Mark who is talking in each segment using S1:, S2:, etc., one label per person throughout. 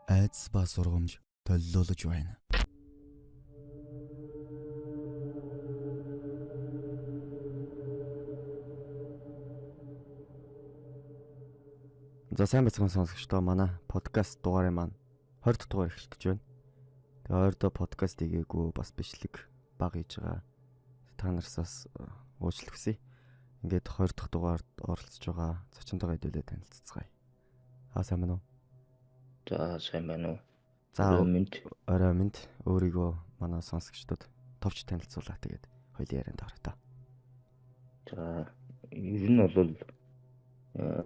S1: айдас ба сургамж толилуулж байна. За сайн бацхан сонсогчдоо манай подкаст дугаарыг маань 20 дахь дугаар эхлэх гэж байна. Тэгээ ойрдоо подкаст хийгээгүй бас бичлэг баг хийж байгаа. Та нараас бас уучлалт хүсье. Ингээд 20 дахь дугаард оролцож байгаа зочинтойгоо хэдүүлээ танилццгаая. Сайн байна уу?
S2: За сайн байна уу?
S1: За орой минь өөрийгөө манай сонсогчдод товч танилцуулаа тэгээд хоёул ярианд орё та.
S2: За ер нь бол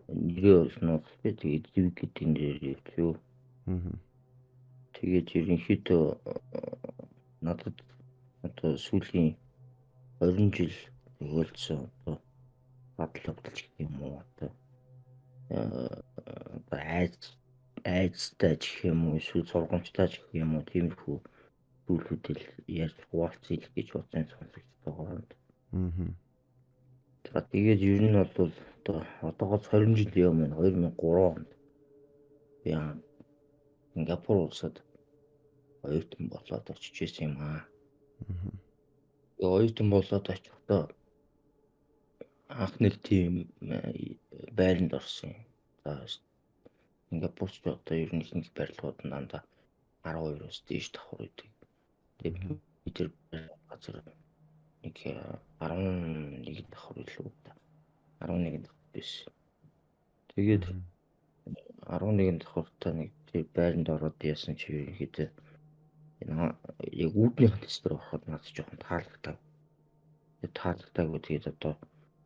S2: нэрээ олно тэгээд зэвэг гэдэг нэрээр юу. Тэгээд ерөнхийдөө надад одоо сүүлийн 20 жил өгүүлсэн одоо батал гэх юм уу одоо айцтай гэх юм уу эсвэл сургамжтай гэх юм уу тиймэрхүү зүйлүүдэл яаж хуваалцъя гэж бодсон сонсогчтойгоо. За тэгээд ер нь бол одоогоос 20 жилийн өмнө 2003 онд би Сингапур улсад оюутан болоод очиж байсан юм аа. Оюутан болоод очихдоо анхны тийм байранд орсон. За Сингапурч одоо ер нь ихэнх барилгууд нь дандаа 12-оос дээш давхар үүдэг. Тэгээд бид тэр газар нэг 11 давхар илүү та 11 давхар биш. Тэгээд 11 давхартаа нэг тэр байранд ороод яасан чи ерөнхийдөө яг үүдний хатс дээр ороход надад жоохон таалагдав. Тэгээд тэгээд одоо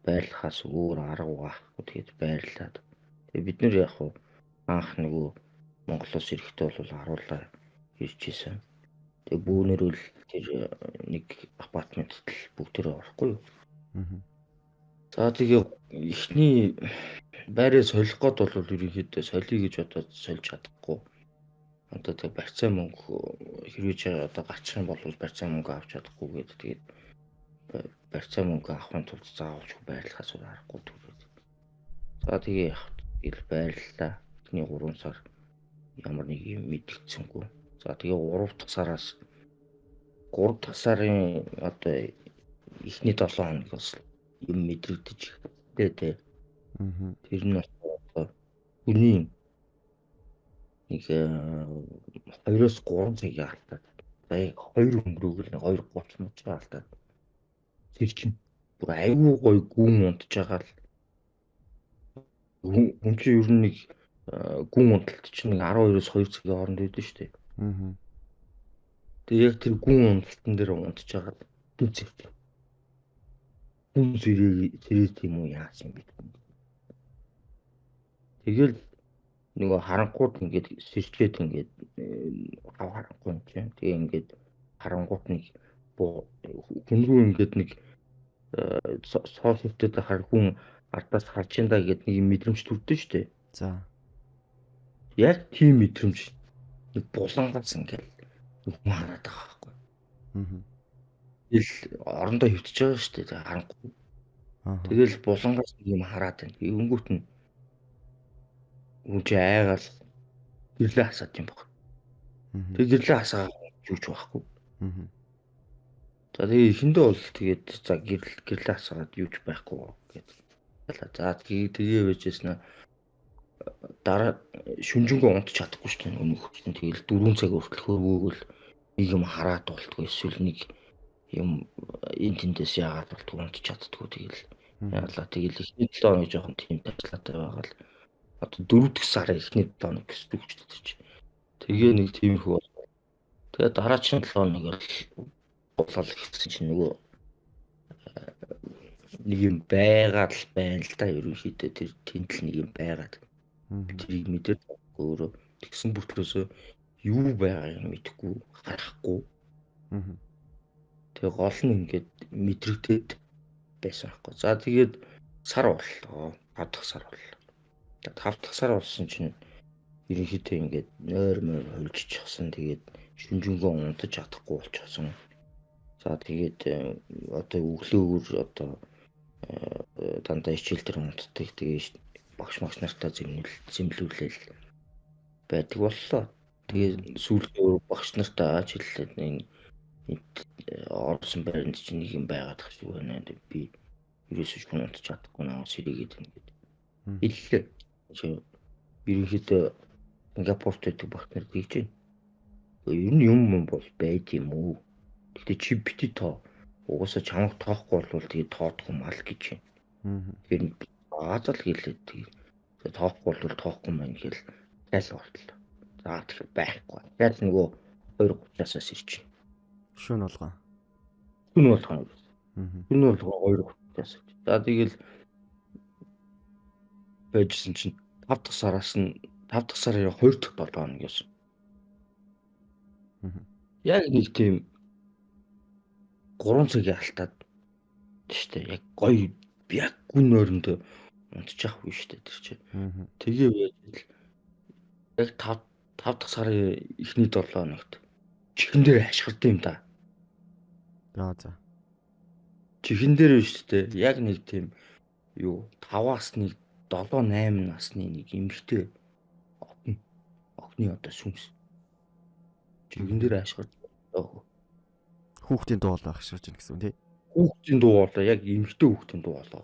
S2: байрлахаас өөр арга байхгүй тэгээд байрлаад. Тэгээд бид нэр яг анх нөгөө Монголоос ирэхдээ бол харуулаа ирчихсэн. Тэгээд бүүнэрүүл тэр нэг апартментэд бүгдээрээ орохгүй юу. За тэгээ эхний байраа солих гээд бол ерөнхийдөө солиё гэж бодоод сольж чадахгүй. Одоо тэг барьцаа мөнгө хэрвээ одоо гарчих юм бол барьцаа мөнгө авч чадахгүй гэдэг. Тэгээд барьцаа мөнгө авахын тулд заавалж байрлахаас аргагүй түгээд. За тэгээ ил байрлалаа. Эхний 3 сар ямар нэг юм мэдгэцэнгүй. За тэгээ 3 дахь сараас 3 дахь сарын одоо эхний 7 хоногоос юм мэдрэгдэж тэ. Тэр нь хүний нэг 2-оос 3 цагийн алдаад. За яг 2 өнгөрөөгөл 2:30 мөчөө алдаад. Тэр чинь бүр аюу гой гүн унтж байгаа л хүн чинь ер нь нэг гүн унталт чинь нэг 12-оос 2 цагийн хооронд байдаг шүү дээ. Тэгээ яг тэр гүн унталтан дээр унтж байгаа дүнцээ. Хүн зэрэг тийм үү яасан бэ? Тэгэл нөгөө харанхууд ингээд сэрчээд ингээд харанхуй юм чинь. Тэгээ ингээд харангуут нэг хүн рүү ингээд нэг соосөвдөд хар хүн ардаас харж ин да гэдэг нэг мэдрэмж төрдөө шүү дээ.
S1: За.
S2: Яг тийм мэдрэмж нэг булангаас ингээд хүн хараад байгаа байхгүй. Тэгэл орондоо хөвтөж байгаа шүү дээ. Харанхуй. Тэгэл булангаас юм хараад байна. Өнгөт нь хүн чи айгаал гэрлээ хасаад юм баг. Тэг гэрлээ хасаа юуч байхгүй. За тэгээ эхэндээ бол тэгээд за гэрлээ хасаад юуч байхгүй гэдэг. За тэгээ байжсэн дараа шүнжэнгөө унтч чадахгүй шүү дээ. Өнөөхөд тэгэл 4 цаг хүртэл хөрвөөгөл нэг юм хараад болтгоо эсвэл нэг юм энэ тэндээс яагаад болтгоо унтч чаддгүй тэгэл. Яалаа тэгэл эхний 7 хоног жоохон тийм таслаатай байгаа л. Одоо 4 дахь сарын эхний 7 хоног гэсэн үг шүү дээ. Тэгээ нэг тиймэрхүү. Тэгээ дараагийн 7 хоног болол ихсэн чинь нөгөө нэг юм байгаад л байна л да ерөнхийдөө тэр тэнд л нэг юм байгаад. Тэрийг мэдээд өөрөө тэгсэн бүртгөөсөө юу байгааг мэдэхгүй харахгүй. Тэгээ гол нь ингээд мэдрэгдээд байсан байхгүй. За тэгээд сар боллоо. 5 дахь сар боллоо. 5 дахь сар болсон чинь ерөнхийдөө ингээд нойр хөлжчихсэн. Тэгээд шүнжэнгөө унтаж чадахгүй болчихсон. За тэгээд одоо өглөөгөр одоо дандаа хичээл дээр унтдаг. Тэгээд багш нартай зэмлүүлэл байдаг боллоо. Тэгээ сүүлдээ багш нартаа ааж хэллээ энэ орсон байранд чинь нэг юм байгаад тах шиг байна. Би ерөөсөө шүүн унтаж чадахгүй наа сэрийгээд ингээд хэллээ. Чи ерөнхийдөө Сингапурт байдаг багш нар тэгж байна. Ер нь юм бол байд юм уу? Гэтэ чи бити тоо. Угаасаа чамайг тоохгүй бол тэгээ тоодох юм ал гэж байна. Тэгэхээр аазал хэлээд тэгээ тоохгүй бол тоохгүй маань гэл тайл болтлоо. За тэгэхээр байхгүй. Яг нөгөө 2:30-аас ирж байна.
S1: Шөнө болгоо.
S2: Шүн болгоо. Шүн болгоо 2:30-аас. За тэгэл байжсэн чинь 5 дахь сараас нь 5 дахь сарын 2 дахь 7 хоногоос. Яг нэг тийм 3 цагийн алтаад штэ яг гоё яг гүн ойрондоо унтчих үе штэ тэр чинь. Тэгээ байж яг 5 дахь сарын эхний 7 хоногт чихэн дээр ашигладаг юм да.
S1: За.
S2: Чихэн дээр биш штэ яг нэг тийм юу 5-аас нэг 7-8 насны нэг эмэгтэй охины одоо сүнс. Чихэн дээр ашигладаг.
S1: Хүүхдийн дуу бол ахширж байна гэсэн үг тий.
S2: Хүүхдийн дуу болоо яг эмэгтэй хүүхдийн дуу болоо.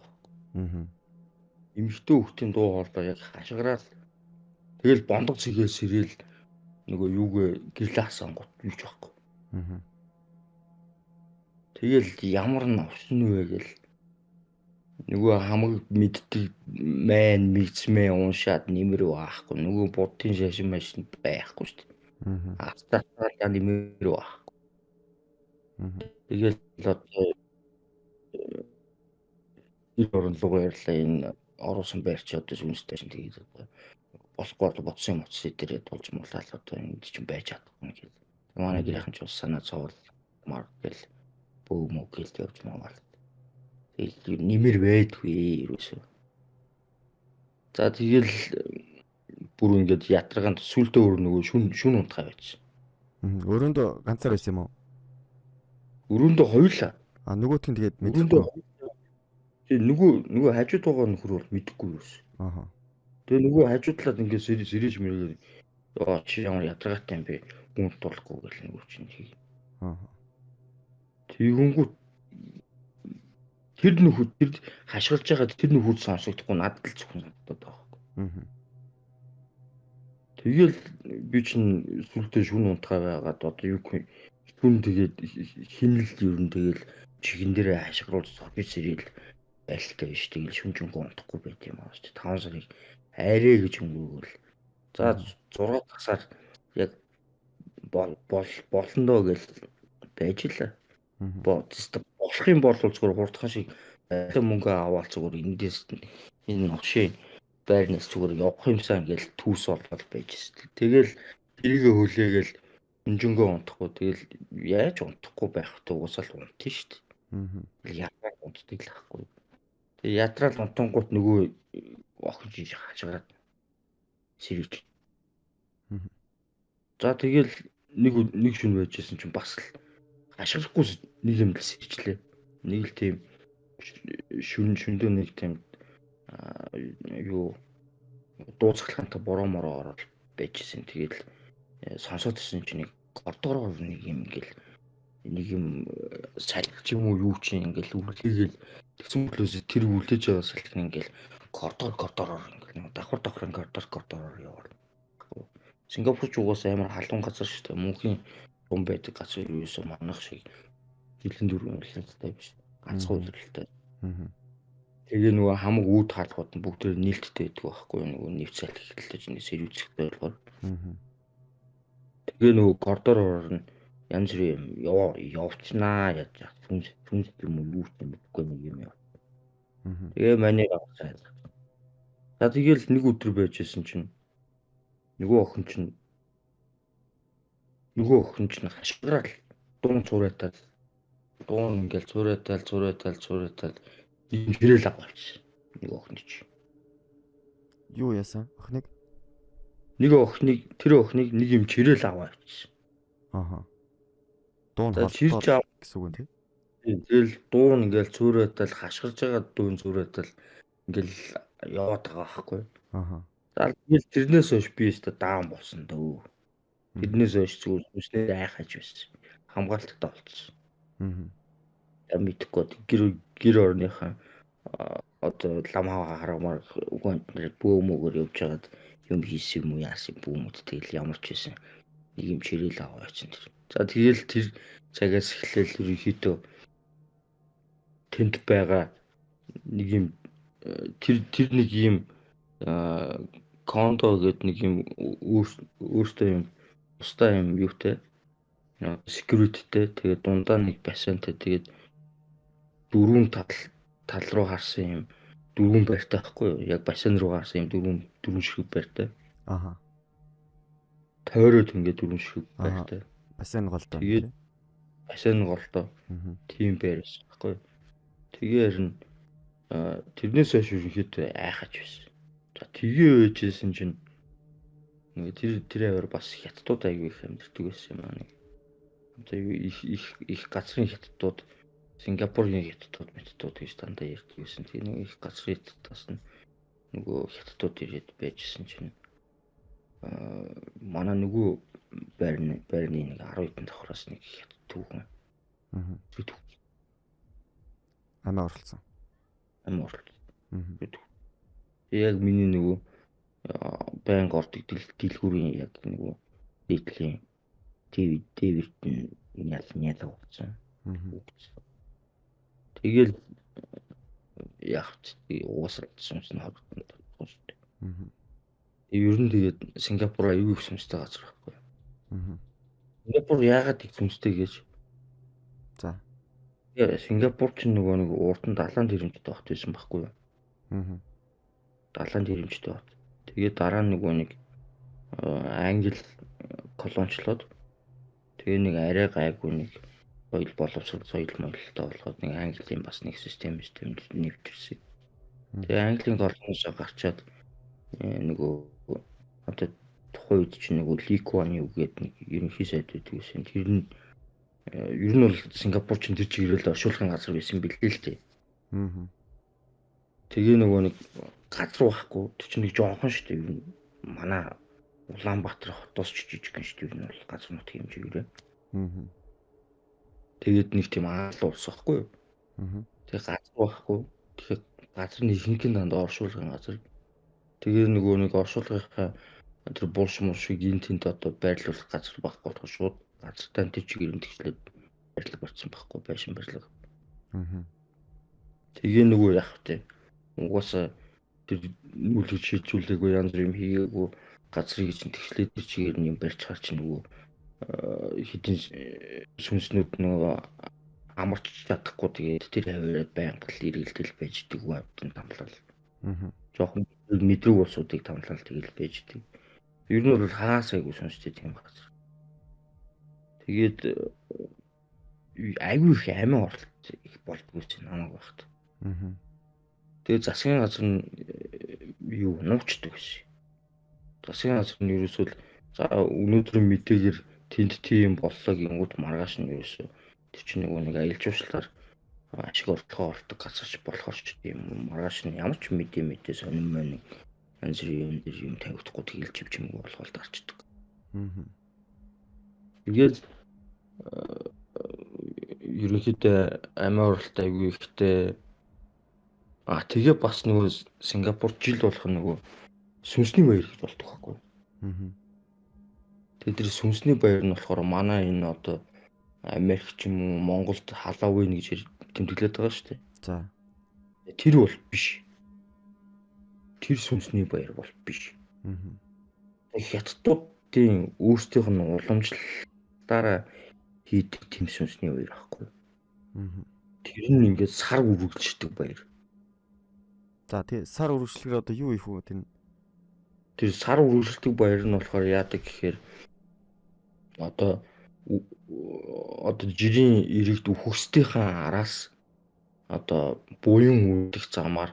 S2: Эмэгтэй хүүхдийн дуу болоо яг хашгираад тэгэл бондог цэгээ сэрэл нөгөө юугээ гэрлээ хасангууд юуч байхгүй. Тэгэл ямар навшин вэ гэл нөгөө хамаг мэддэг мэн мэгцмээ уншаад нэмэр байхгүй. Нөгөө буддын шашин машин байхгүй шүү дээ. Астатаа нэмэр байхгүй. Тэгэл одоо ир оронлогоо ярьлаа энэ оруулсан байрч одоо сүнстэй чинь тэгээд болохгүй бодсон юм утас дээрээ тулж муулаад одоо ингэ чинь байж чадахгүй гэл. Манай гэрийнхэн ч бас санаа зовол мар гэл бөө мөг гэл явж мавал. Тэгээд нэмэр байдгүй ерөөсөө. За тэгэл бүр ингэж ятрагаанд сүлдөө өөр нөгөө шүн унтгаа байц.
S1: Өрөөндөө ганцаар байсан юм уу?
S2: Өрөөндөө хоёулаа.
S1: Нөгөөт нь тэгээд мэдгүй.
S2: Тэгээ нөгөө хажууд байгаа нөхөр бол мэдэхгүй юус. Тэгээ нөгөө хажууд талаад ингэ сэрэж мэрэг чи ямар ятрагатай юм бэ? Гүнт болохгүй гэл нөгөө чинь хий. Тэгэнгүүт тэр нөхөд тэр хашгирж байгаад тэр нөхөд сонсогдохгүй надад л зөвхөн надад байгаа. Тэгэл би чинь сүлдээ шүн унтгаа байгаад одоо юу гэх юм тэгээд хинэл ер нь тэгэл чихэн дээрээ хашгируулж сорж сэрэл байлтай биш тэгэл шүнжэнгөө унтахгүй байт юм аа шүү дээ. 5 сарыг арай гэж өнгөрөөл. За 6 дахь сар яг болондоо гэл байж л болох юм бол зүгээр хурдхан шиг мөнгө аваад зүгээр эндээс энэ новшийн байрнаас зүгээр явах юмсан ингээл түүс болоод байжсэн. Тэгэл тэрийгэ хүлээгээл өнжөнгөө унтахгүй тэгэл яаж унтахгүй байх вэ? Уусаал унтна шүү дээ. Яагаад унтдаг л ахгүй. Тэгээ ятраал унтангууд нөгөө охин жиж хашгираад сэрэж. За тэгэл нэг шүн байжсэн чинь бас л хашгирахгүй нэг юм л сэржлээ. Нэг л тийм шүндөө нэг тийм юу дууцахлахантай бороо мороо ороод байжсэн. Тэгэл сонсоод ирсэн чинь нэг коридороор нэг юм ингээл нэг юм салхич юм уу юу чинь ингээл үргэлгээл тэгсэн мөлөөс тэр үлдээж байгаа салхин ингээл коридороор ингээл давхар коридороор яваад. Сингапурч угаасаа амар халуун газар шүү дээ. Мөнхийн том байдаг газар юусэн манах шиг жилийн дөрвөн үлэлтэй биш. Ганцхан үлэлтэй. Тэгээ нөгөө хамаг үүд хаалгууд нь бүгд нийлдэлтэй байдаг байхгүй нөгөө нэвц салхи хэлтэй чинь сэрүүцэхтэй болохоор. Тэгээ нөгөө коридороор нь янз бүрийн явчнаа яаж сүнс юм уу юу ч мэдгүй нэг юм яв. Тэгээ манай авсан. За тэгэл нэг өдөр байжсэн чинь нөгөө охин чинь хашгирал дуун цуурайтал дуун ингээл цуурайтал ийм хэрэл авчихсан. Нэг охин чинь.
S1: Юу яасан? Охиныг?
S2: Тэр охиныг нэг юм чирэл аваачихсан.
S1: Дуун
S2: холдоо
S1: гэсэн үг тийм.
S2: Тэгэл дуун ингээл цуурайтал хашгирж байгаа дуун цуурайтал ингээл яваад байгаа байхгүй. За тэгэл тэрнээс хойш би өөртөө даан болсон дөө. Тэрнээс хойш зүгээр сүнснээ айхаж байсан. Хамгаалттай болчихсон. Я мэдхгүй гэр орныхаа одоо лам хаваа харамаар үгээр бөөмөөр явж хагаад юм хийсэн юм уу яасан бөөмөд тэгэл ямар ч байсан нэг юм ширэл аваа чинь тэр. За тэгэл тэр цагаас эхлээл ерөнхийдөө тэнд байгаа нэг юм тэр нэг юм кондо гэдэг нэг юм өөртөө юм устаа юм юутай securityтэй тэгээд дундаа нэг бассейнтэй тэгээд дөрвөн тал руу харсан юм дөрвөн байртай байхгүй юу? Яг бассейн руу харсан юм дөрвөн ширхэг байртай.
S1: Аха.
S2: Тойроод ингээд дөрвөн ширхэг байртай.
S1: Бассейн голдоо.
S2: Тэгээд бассейн голдоо. Тийм байрс байхгүй юу? Тэгээ харин тэрнээс хойш ерөнхийдөө айхаж байсан. За тэгээ ээжсэн чинь тэр аваар бас хятадууд аягүй их амьддаг байсан юм аа нэг. Одоо их газрын хятадууд Сингапурын хятадууд гэж дандаа ярьдаг байсан. Тэгээ нэг их газрын хятадаас нь нөгөө хятадууд ирээд байжсэн чинь манай нөгөө байрны нэг 10 хэдэн давхраас нэг хятад түүхэн.
S1: Амиа оролцсон.
S2: Яг миний нөгөө банк ордог дэлгүүрийн яг нөгөө дээдлийн ТВ-т нял болсон. Тэгэл яг уусалсан юм харагдсан шүү дээ. Ер нь тэгээд Сингапур аюул их сүнстэй газар байхгүй. Сингапур яагаад их сүнстэй гэж?
S1: За.
S2: Сингапур ч нөгөө нэг урд нь далайн дэрэмжтэй багт байсан байхгүй юу? Далайн дэрэмжтэй бат. Тэгээд дараа нь нөгөө нэг Англи колоничлоод тэгээ нэг арай гайгүй нэг соёл боловсрол соёл модалтай болоход нэг Английн бас нэг систем нэвтэрсэн. Тэгээ Английн колониос гарчаад нөгөө одоо тухайн үед чинь нөгөө Ли Куан Ю гэдэг нэг ерөнхий сайд байдаг гэсэн. Тэр нь ер нь бол Сингапур чинь тэр чиглэлд оршуулгын газар байсан билээ л дээ. Тэгээ нөгөө нэг газар байхгүй тэр чинь нэг жоохон шүү дээ. Ер нь манай Улаанбаатар хотоос жижиг гэн шүү дээ. Ер нь бол газар нут хэмжээгээр. Тэгээд нэг тийм аалал улс байхгүй юу? Тэгээ газар байхгүй. Тэгэхээр газрын ихэнх нь дандаа оршуулгын газар. Тэгээ нөгөө нэг оршуулгынхаа тэр булш мушиг энтэнд одоо байрлуулах газар байхгүй болох шууд газартай тэр чигээр нь тэгшлээд барилга барьсан байхгүй байшин барилга. Тэгээ нөгөө яах вэ? Угаасаа тэр нүүлгэж шийдвэрлээгүй янз бүр юм хийгээгүй газрыг чинь тэгшлээд тэр чигээр нь юм барьж чаар чинь нөгөө хэдин сүнснүүд нөгөө амарч чадахгүй тэгээд тэр хаваараа байнга л иргэлдэл байж идэг үеийн тамлал. Жохон мэдрэг усуудыг тамлал тэгэл байж идэг. Ер нь бол хаасайгүй сүнстэй тийм газар. Тэгээд аюу их амин оролт их болдгоо чинь намайг багт. Тэгээд засгийн газар нь юу нуучдаг гэсэн. Засгийн газар нь ерөөсөө за өнөөдрийн мэдээгээр тэнд тийм боллоо гингүүд маргааш нь ерөөсөө тэр чинь нэг аялал жуулчлалаар ашиг орлогоо олдог газарч болохоор ч тийм маргааш нь ямар ч мэдээ сонирм байна. Янз бүрийн юм тавигдахгүй тэгэл чивчмэг болгоод дарчдаг. Тэгээд ерөнхийдөө амиа оролт аягүй ихтэй. Тэгээ бас нөгөө Сингапур жил болох нөгөө сүнсний баяр гэж болдог байхгүй. Тэгээд тэр сүнсний баяр нь болохоор манай энэ одоо Америк ч юм уу Монголд Халлоуин гэж тэмдэглээд байгаа шүү дээ.
S1: За.
S2: Тэр бол биш. Тэр сүнсний баяр бол биш. Хятадуудын өөрсдийнх нь уламжлалтаараа хийдэг тэм сүнсний баяр байхгүй. Тэр нь ингээд сар үргэлжлэдэг баяр.
S1: За тий сар үргэлжлэхээр одоо юу их вэ тэр?
S2: Тэр сар үргэлжлэдэг баяр нь болохоор яадаг гэхээр одоо жирийн иргэд үхгсдийнхаа араас одоо буян үүдэх замаар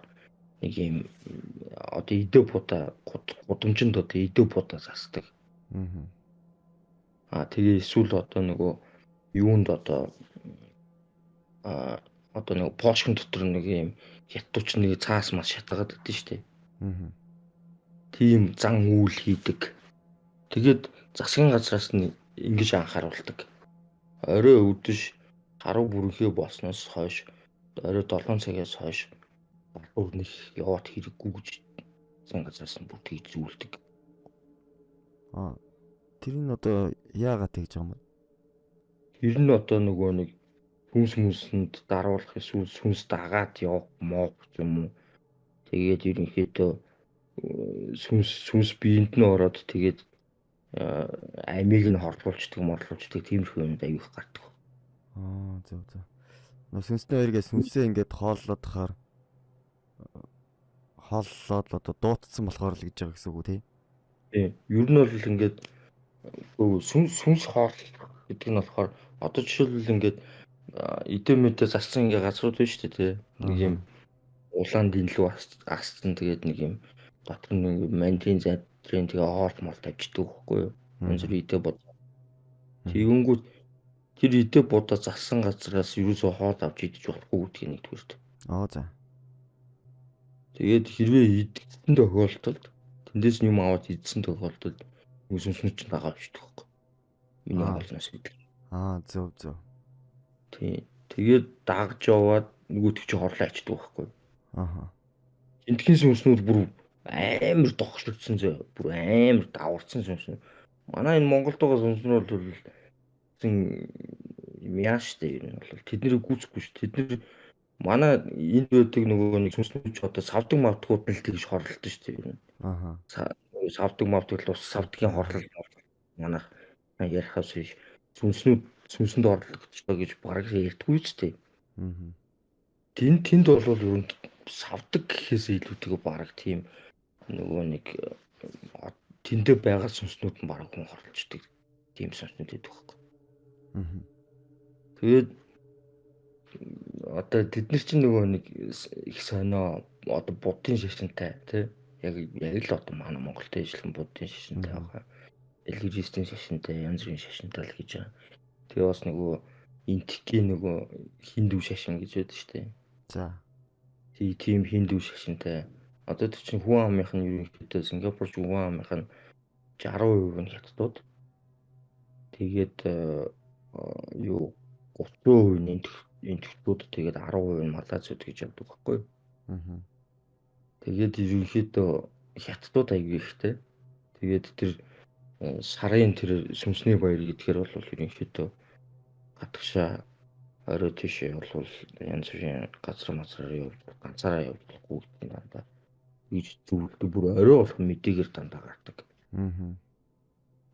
S2: нэг юм одоо идэ буда гудамжинд одоо идэ буда засдаг. Тэгээ эсвэл одоо нөгөө юунд одоо нэг пошкин дотор нэг юм хятадч нэг цаас мас шатгаад байдсан шүү дээ. Тийм зан үйл хийдэг Тэгээд засгийн газраас нь ингэж анхааруулдаг. Орой өдөш харуу бүрэнхээ болсноос хойш орой 7 цагаас хойш гадуур нэг яваад хэрэггүй гэж засгийн газраас нь бүгд хийж зүйлдэг.
S1: Тэр нь одоо яагаад тэгж байгаа юм бэ?
S2: Тэр нь одоо нөгөө нэг хүнсэнд даруулах эсвэл сүнс дагаад явах моо юм уу. Тэгээд ерөнхийдөө сүнс биед нь ороод тэгээд амийг нь хорлуулждаг, морлуулждаг тиймэрхүү юмд аюух гардаг.
S1: Зөв. Сүнсний хоёргээс сүнсээ ингээд хооллоод одоо дуутсан болохоор л гэж байгаа гэсэн үг үү тий?
S2: Тийм. Ер нь бол ингээд сүнс хооллох гэдэг нь болохоор одоо жишээлбэл ингээд эдэмэтэ зассан ингээ газрууд байна шүү дээ тий. Нэг юм улаан дэнлүү асцсан тэгээд нэг юм дотор нэг мантин задрын тэгээ хоол мол тавьчихдаг байхгүй юу? Өнзөр идэ бод. Тэгэнгүүт тэр идэ бодоо зассан газраас ерөөсөө хоол авч идэж болохгүй гэдгийг нэгдүгээрт.
S1: За.
S2: Тэгээд хэрвээ идсэн тохиолдолд тэндээс юм аваад идсэн тохиолдолд сүнснүүд чинь дагаа авчдаг байхгүй. Миний хоолноос идэх.
S1: Зөв.
S2: Тий. Тэгээд дагж яваад нөгөөтг чи хорлоо ачдаг байхгүй. Тентхийн сүнснүүд бүр амар догширдсан зөө. Бүр амар даварцсан сүнснүүд. Манай энэ Монголд байгаа сүнснүүд бол яаш штэ ер нь бол тэднийг гүйцэхгүй ш. Тэдний манай энд байдаг нөгөө нэг сүнснүүд ч одоо савдаг мавдгууд нь л тэгж хорлолдог штэ ер нь. Савдаг мавдгууд ус савдгийн хорлол манайх ярихаас биш сүнсэнд орлогдчихоо гэж бараг ярьдгүй ч тий. Тэнд бол ер нь савдаг гэхээс илүүтэйгээ бараг тийм нөгөө нэг тэндээ байгаа сүнснүүд нь бараг хүн хорлолцдог тийм сүнснүүд байдаг байхгүй. Тэгээд одоо тэд нар чинь нөгөө нэг их сонио одоо буддын шашинтай тий. Яг л одоо манай Монголд ижилхэн буддын шашинтай байгаа. Элгижистийн шашинтай, янз бүрийн шашинтай л гэж байгаа. Тэгээ бас нөгөө интикийн нөгөө хиндүү шашин гэж байдаг шүү дээ.
S1: За.
S2: Тийм хиндүү шашинтай. Одоо тэр чинь хүн амынх нь ерөнхийдөө Сингапурч хүн амынх нь 60% нь хятадууд. Тэгээд 30% нь энтгчүүд тэгээд 10% нь малайзууд гэж явдаг байхгүй юу? Тэгээд ерөнхийдөө хятадууд аягүй ихтэй. Тэгээд тэр сарын тэр сүнсний баяр гэдгээр бол ерөнхийдөө гадагшаа орой тийшээ бол янз бүрийн газар явж ганцаараа явж болохгүй гэдэг дандаа гэж зөвлөдөг. Бүр орой болох мэдээгээр дандаа гардаг.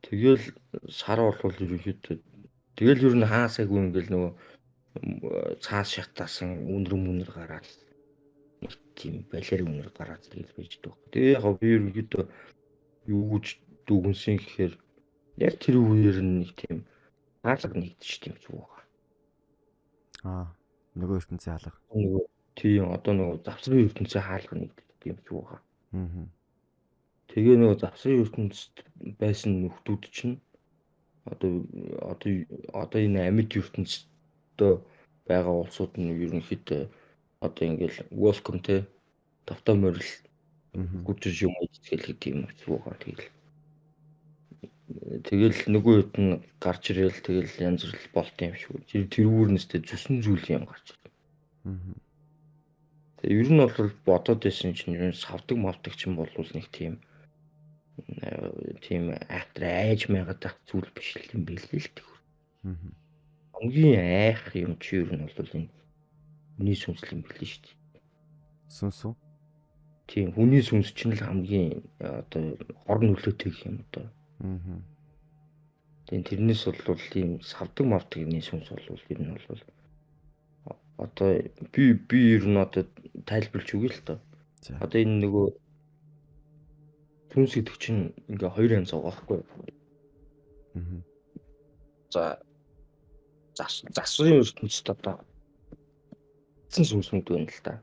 S2: Тэгэл сар бол ерөнхийдөө тэгэл ер нь хаасаагүй ингээл нөгөө цаас шатаасан үнэр гараад нэг тийм балер үнэр гараад тэгэл байждаг. Тэгээ яг би ерөнхийдөө юу гэж дүгнсэн гэхээр яг тэр үеэр нэг тийм хаалга нэгдэж тийм ч үү.
S1: Нөгөө ертөнцийн хаалга.
S2: Нөгөө тийм одоо нөгөө завсрын ертөнцийн хаалга нэгдэж тийм ч үү. Тэгээ нөгөө завсрын ертөнцид байсан нөхдүүд чинь одоо энэ амьд ертөнцид байгаа улсууд нь ерөнхийдөө одоо ингээл welcome те тавтаа морил гүтэж юм үзтгэл гэдэг юм уу. Тэгэл нөгөө хэд нь гарч ирэл тэгэл янз бүр болт юм шүү. Тэрүүрнэстэй зүсэн зүйл юм гарч ирсэн. Тэгээ ер нь бол бодоод байсан чинь ер нь савдаг мавдаг чинь бол нэг тийм актер айж мэйгаад зүйл биш юм билээ л тэр. Хамгийн айх юм чи ер нь бол энэ хүний сүнслэг юм билээ шүү дээ.
S1: Сүнс үү?
S2: Тийм хүний сүнс чинь л хамгийн одоо хор нөлөөтэй гэх юм одоо. Тэгээд тэрнээс бол тийм савдаг мавдагны сүнс бол ер нь бол одоо би ер нь одоо тайлбарлаж өгье л доо. Одоо энэ нөгөө сүнс гэдэг чинь ингээ хоёр янз байгаа байхгүй юу? За засварын ертөнцид одоо сүнснүүд байна л да.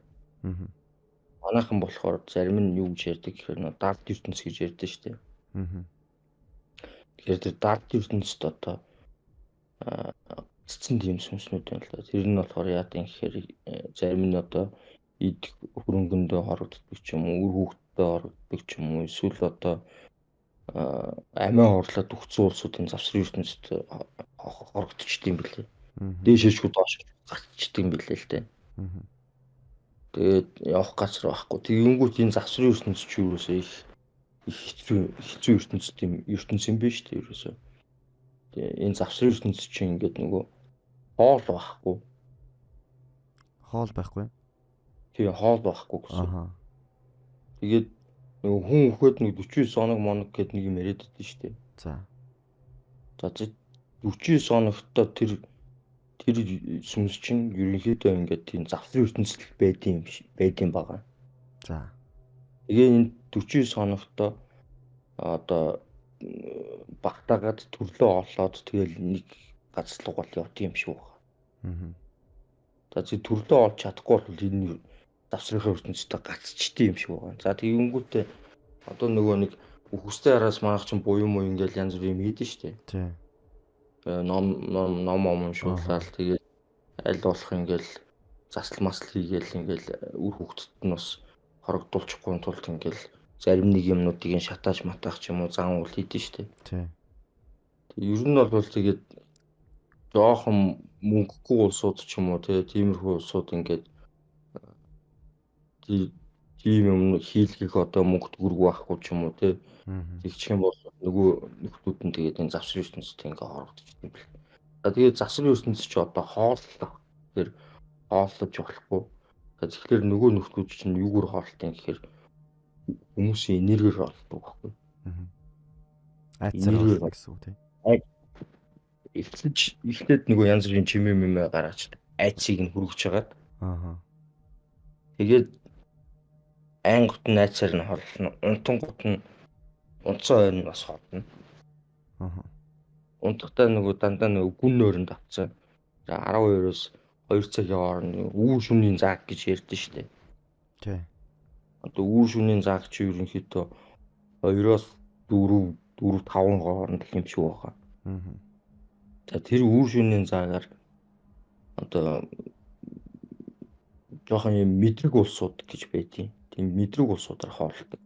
S2: Манайхан болохоор зарим нь юу гэж ярьдаг гэхээр нөө дард ертөнц гэж ярьдаг шүү дээ. Тэгэхээр тэр дард ертөнцид одоо цэцэн тийм сүнснүүд байна л да. Тэр нь болохоор яадаг юм гэхээр зарим нь одоо хөрөнгөндөө хорогддог ч юм уу, үр хүүхдэд хорогддог ч юм уу, эсвэл одоо амиа орлоод өгцөн улсуудын завсрын ертөнцид хорогдчихдээ юм билээ.
S1: Мгм.
S2: Дээшээ шууд доош гацчихдээ юм билээ л дээ.
S1: Мгм.
S2: Тэгээд явах газар байхгүй. Тэгэнгүүт энэ завсрын ертөнц чи юусоо их хэцүү ертөнц юм биш үү ерөөсөө. Тэгээ энэ завсрын ертөнц чинь ингээд нөгөө хоол байхгүй.
S1: Хоол байхгүй.
S2: Тэгээ хоол байхгүй гэсэн.
S1: Аха.
S2: Тэгээд нөгөө хүн өгөхөд нэг 49 хоног моног гэдэг нэг юм яриад байдсан шүү дээ.
S1: За.
S2: За 49 хоногтой тэр сүнс чинь ерөнхийдөө ингээд тийм завсрын ертөнцид байдсан байгаа.
S1: За.
S2: Тэгээ энэ 49 хоногтой одоо багтаагаад төрлөө олоод тэгэл нэг газар руу гол явт юм шиг байна.
S1: Мгм.
S2: За зөв төрлөө олж чадахгүй бол энэ завсрын ертөнцид гацчихдээ юм шиг байна. За тэгэнгүүтээ одоо нөгөө нэг үхстэй араас манайх чинь буюу муу ингээл янз бүр юм хийдэж штэ.
S1: Тий.
S2: Ном уншуулаад тэгээд аль болох ингээл засал масал хийгээл ингээл үр хөвгтөд нь бас хорогдуулчихгүй тулд ингээл зарим нэг юмнуудыг шатааж матаах ч юм уу зан уул хийдэж штэ.
S1: Тий.
S2: Ер нь бол тэгээд жоохон мөнгөгүй улсууд ч юм уу тиймэрхүү улсууд ингээд тийм юм хийлгэх одоо мөнгө төгрөг байхгүй ч юм уу тэгчих юм бол нөгөө нөхдүүд нь тэгээд энэ завсрын ертөнцид ингээ хорогдчих юм бэл. За тэгээд завсрын ертөнц чи одоо хооллох гэхээр хооллож болохгүй. Тэгэхээр нөгөө нөхдүүд чинь юугаар хоолтын гэхээр хүмүүсийн энергиэр хоолдог байхгүй.
S1: Айцар хооллох гэсэн үг тий.
S2: Эхлээд нөгөө янз бүрийн чимээ гараач айцыг нь хүргэж хагаад.
S1: Аха.
S2: Тэгээд ангот нь айцаар нь хоолно. Унтангууд нь унтсан ойр нь бас хоолно.
S1: Аха.
S2: Унтахтаа нөгөө дандаа нөгөө гүн нойронд авцсан. 12-оос 2 цагийн хооронд үүр шөнийн зааг гэж ярьдэн штэ.
S1: Тий.
S2: Одоо үүр шөнийн зааг чи ерөнхийдөө 2-оос 4-5 хооронд юм шиг байна. За тэр үүр шөнийн заагаар одоо жоохон юм мэдрэг улсууд гэж байдیں۔ Тийм мэдрэг улсуудаар хоолдог.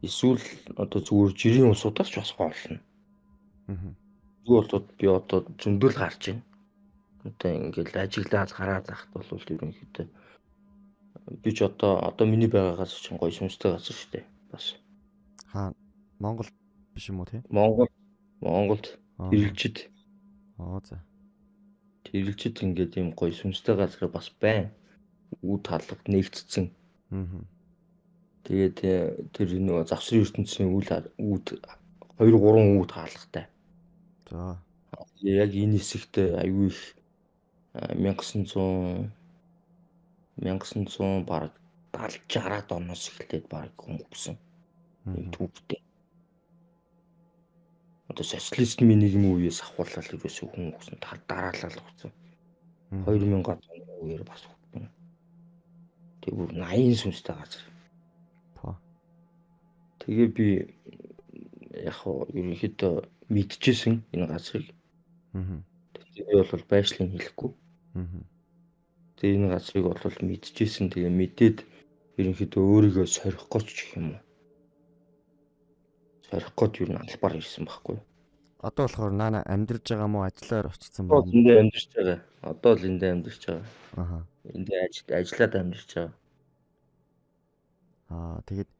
S2: Эсвэл одоо зүгээр жирийн улсуудаас ч бас хоолно. Зүгээр бол би одоо зөндөл гарч байна. Одоо ингээл ажиглаад гараад ахт бол ерөнхийдөө би ч одоо миний байгаа газар чинь гоё сүнстэй газар шүү дээ. Бас.
S1: Монгол биш юм уу тий?
S2: Монголд тэрэлжид.
S1: За.
S2: Тэрэлжид ингээд юм гоё сүнстэй газар бас байна. Үд хаалгад нэгтцсэн. Тэгээд тэр нөгөө завсрын ертөнцийн үд 2-3 үд хаалгатай.
S1: За.
S2: Яг энэ хэсэгтээ аюу их 1900 бараг 70-60-аад оноос эхлээд бараг хүмүүсэн. Түүхтэй. Одоо социализмын нийгэм үеэс ахуулаад ерөөсөө хүмүүсэн дараалал өгсөн. 2000-аад оны үеэр бас өгсөн. Тэг бүр 80 сүнстэй газар. Тэгээ би яг ерөнхийдөө мэдчихсэн энэ газрыг. Тэгээ бол байшлыг хэлэхгүй. Тэгээ энэ газрыг бол мэдчихсэн. Тэгээ мэдээд ерөнхийдөө өөрийгөө сорих гэж гэх юм уу. Сорих гэж юу н албаар ирсэн байхгүй.
S1: Одоо болохоор наана амьдарч байгаа мó ажиллаар очсон
S2: байна. Эндээ амьдарч байгаа. Одоо л эндээ амьдарч байгаа.
S1: Аха.
S2: Эндээ ажиллаад амьдарч байгаа.
S1: Тэгээд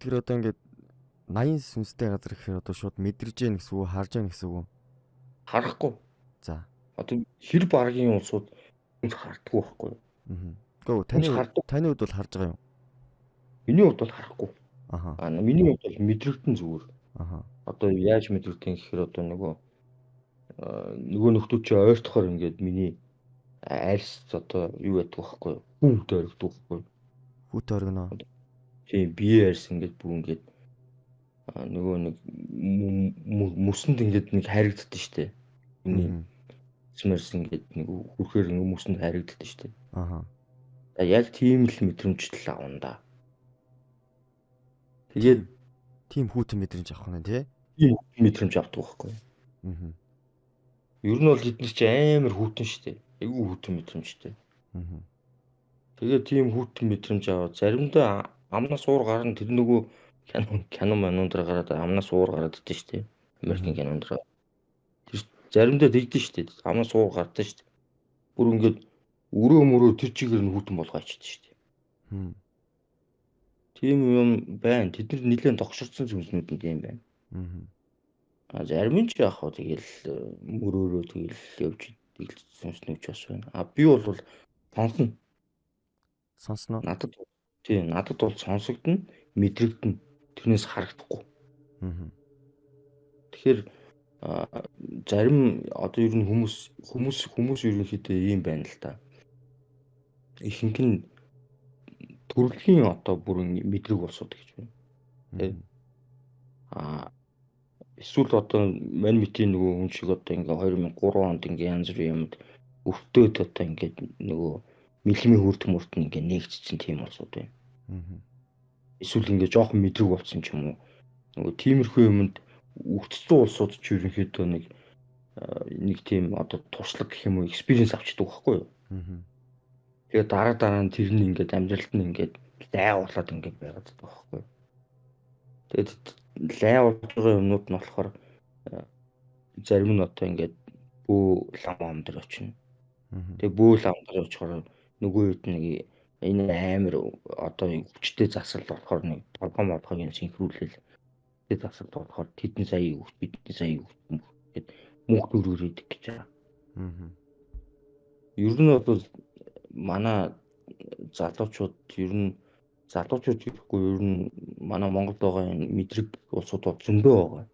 S1: тэр одоо ингээд 80 сүнстэй газар гэхээр одоо шууд мэдэрж яах гэсэн үг, харж яах гэсэн үг.
S2: Харахгүй.
S1: За.
S2: Одоо хэр багийн улсууд хардггүй байхгүй.
S1: Гэхдээ таны хувьд бол харж байгаа юм.
S2: Миний хувьд бол харахгүй.
S1: Аха.
S2: Миний хувьд бол мэдрэгдэн зүгээр.
S1: Аха.
S2: Одоо яаж мэдрэгдэн гэхээр одоо нөгөө нөхдүүд чи ойртохоор ингээд миний арьс одоо юу байдаг байхгүй. Хүүт оргидог байхгүй.
S1: Хүүт оргино.
S2: Тийм бие арьс ингээд бүр ингээд нөгөө нэг мөсөнд ингээд нэг харагддаг штэ. Миний смэрс ингээд нэг хүрхээр мөсөнд харагддаг штэ.
S1: Аха.
S2: Яг тийм л мэдрэмжтэй авна да. Тэгээд
S1: тийм хүүтэн мэдрэмж авах нь тий?
S2: Тийм мэдрэмж авдаг байхгүй. Ер нь бол эдгээр чи амар хүүтэн штэ. Айгүй хүүтэн мэдрэмжтэй. Тэгээд тийм хүүтэн мэдрэмж аваад заримдаа амнаас уур гарна тэр нөгөө кино манууд гараад амнаас уур гараад идэв шүү дээ. Америкийн кинонд тэр заримдаа тэгдэж шүү дээ. Амнаас уур гардаг шүү дээ. Бүр ингээд өрөө тэр чигээр нь хүүтэн болгоо ичдэг шүү дээ. Тийм юм байна. Тэд нар нэлээд тогширсон сүнснүүд нь тийм байна. Зарим нь ч яг хаа тэгэл мөрөөрөө тэгэл явж тэгэл сүнснүүд ч бас байна. Би бол сонсно. Надад бол сонсогдно, мэдрэгдэнэ. Тэрнээс харагдахгүй. Тэгэхээр зарим одоо ер нь хүмүүс ерөнхийдөө ийм байна л та. Ихэнх нь төрөлхийн одоо бүр мэдрэг болсод гэж байна. Эсвэл одоо мань митийн нөгөө хүн шиг одоо ингээ 2003 онд ингээ янз бүрийн юмд өвтөөд одоо ингээ нөгөө мэлмийн хүртмөрт нь ингээ нэгцсэн тийм болсод байна. Эсвэл ингээ жоохон мэдрэг болсон ч юм уу. Нөгөө тиймэрхүү юмд өвдсөн улсууд ч ерөнхийдөө нэг тийм одоо туршлага гэх юм уу экспириенс авчдаг байхгүй юу? Тэгээ дараа нь тэр нь ингээд амьдралд нь ингээд лайвуулаад ингээд байгаад байгаа байхгүй юу? Тэгээд лайвуулж байгаа юмнууд нь болохоор зарим нь одоо ингээд бөө лам амдэр очино. Тэгээ бөө лам амдэр очихоор нөгөө хэд нэг энэ амар одоо хүчтэй засал болохоор нэг толгой модхыг синхруулэл тэгээд засал болохоор тэдний сая өгч бидний сая өгч гэд мөнх төрөөрөйдөг гэж байгаа. Ер нь бол манай залуучууд гэхгүй ер нь манай Монголд байгаа энэ мэдрэг улсууд бол зөндөө байгаа.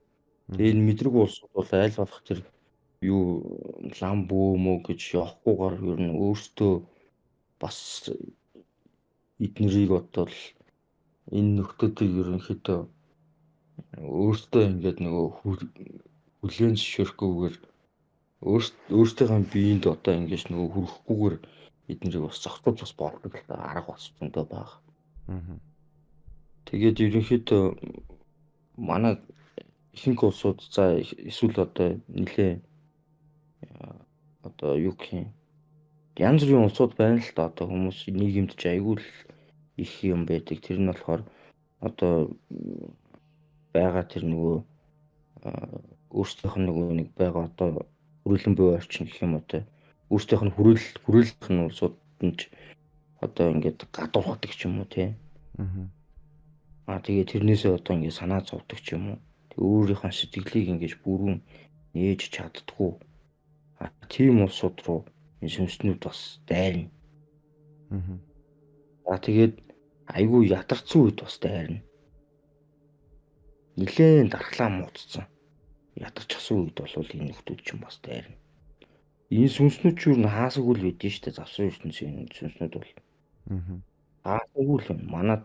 S2: Тэгээ энэ мэдрэг улсууд бол аль болох тэр юу лам бөө мө гэж явахгүйгээр ер нь өөртөө бас эднэрийг бодвол энэ нөхдүүдийг ерөнхийдөө өөртөө ингээд нөгөө хүлээн зөвшөөрөхгүйгээр өөртөөхөө биеинд одоо ингэж нөгөө хүрэхгүйгээр эднэрийг бас зогсуулж бас болдог л арга бас зөндөө байгаа. Тэгээд ерөнхийдөө манай ихэнх улсууд за эсвэл одоо нэлээ одоо юу гэх юм янз бүрийн улсууд байна л да одоо хүмүүс нийгэмд ч аягүй л их юм байдаг. Тэр нь болохоор одоо байгаа тэр нөгөө өөрсдийнх нь нөгөө нэг байгаа одоо хүрээлэн буй орчин гэх юм уу те өөрсдийнх нь хүрээлэх нь улсууд нь ч одоо ингээд гадуурхадаг ч юм уу те. Тэгээ тэрнээсээ одоо ингээд санаа зовдөг ч юм уу. Тэг өөрийнхөө сэтгэлийг ингээд бүрэн нээж чаддгүй. Тийм улсууд руу энэ сүнснүүд бас дайрна. Тэгээд айгүй ядарсан үед бас дайрна. Нилээн дархлаа муудсан. Ядарч асан үед бол энэ нөхдүүд ч бас дайрна. Энэ сүнснүүд ч юу н хаасаагүй л байдэн шүү дээ. Завсан ертөнцийн сүнснүүд бол. Хаасаагүй л манад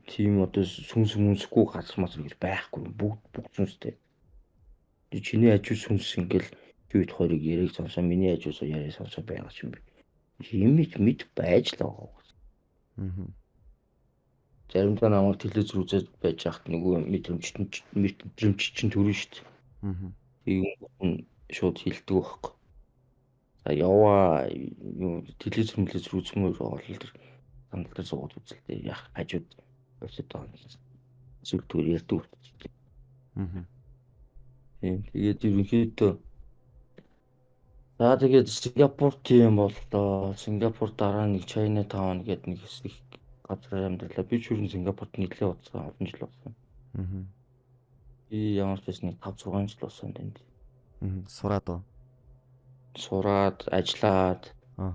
S2: тийм одоо сүнсгүй газар мас гэж байхгүй бүгд сүнстэй. Чиний ажил сүнс ингээл бид хоёрыг яриг сонсоо миний ажил яриа сонсоо байгаа юм би. Химик мэд байж л байгаа. Заримдаа намайг телевиз үзээд байж хахад нөгөө мэдрэмж чинь төрөн шүү дээ. Тийм шууд хилдэг байхгүй. За яваа телевиз үзмээр бол тэр сандал дээр суугаад үзэлтэй яах хажууд өсөд байгаа юм. Зүгтүр ярьдаг. Тэгээд ерөнхийдөө тэгээд Сингапур тийм боллоо. Сингапур дараа нэг China Town гэдэг нэг хэсэг газар амьдралаа. Би ч үрэн Сингапурт нэлээд удаа олон жил болсон. Би ямар ч байсан 5-6 жил болсон тэнд. Сураад ажиллаад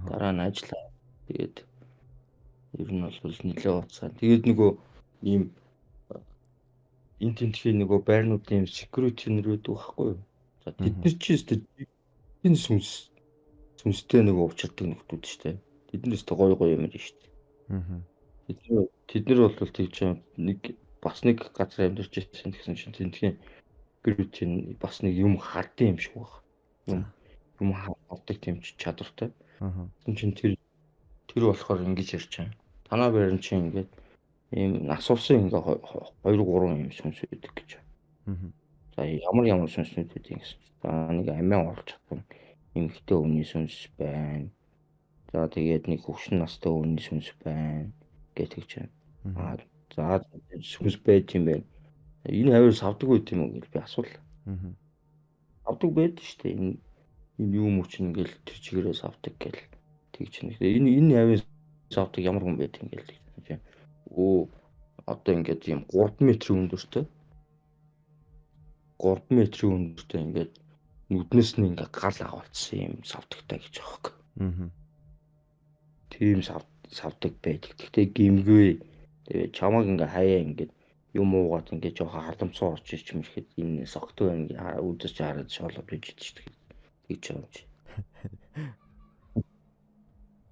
S2: дараа нь ажиллаа. Тэгээд ер нь бол нэлээд удаа. Тэгээд нөгөө ийм энэ тентхийн нөгөө байрнуудын security нэрүүд байхгүй юу? За тэд нар чи энэ сүнстэй нөгөө учирдаг нөхдүүд шүү дээ. Тэднээс тэ гоё юм шүү дээ. Тэд нар бол тэгж нэг бас нэг газар амьдарч ирсэн гэсэн чинь тентхийн security бас нэг юм хардсан юм шиг байна. Юм хавдаг тийм чадвартай. Тэгсэн чинь тэр болохоор ингэж ярьж байгаа. Танаа байран чинь ингээд ийм асуусан ингээ 2-3 юм сүнс үүдэг гэж. За ямар сүнснүүд үүдэг гэсэн. За нэг амиа оруулж чадсан эмэгтэй өвний сүнс байна. За тэгээд нэг хөвшин настай өвний сүнс байна гэж. Аа за сүнс байт юм байна. Энэ хавьяас авдаг байт юм уу гэж би асуулаа. Авдаг байд шүү дээ. Энэ юу мөч ингээл тэр чигээрээс авдаг гэл тэгж нэг. Энэ хавьяас авдаг ямар хүн байд юм гээл тэгж. Өө одоо ингээд ийм 3 метрийн өндөртэй. 3 метрийн өндөртэй ингээд нүднээс нь ингээд гал агуулсан юм савдагтай гэж байгаа юм. Тийм савдаг байдаг. Гэхдээ гимгүй. Тэгээ чамаг ингээ хаяа ингээд юм уугаад ингээ жоохон халамцсан орж ирч юм ихэд энэ согтуу ингээ үдэрч хараад шолоод байж идэж тэгж байгаа юм чи.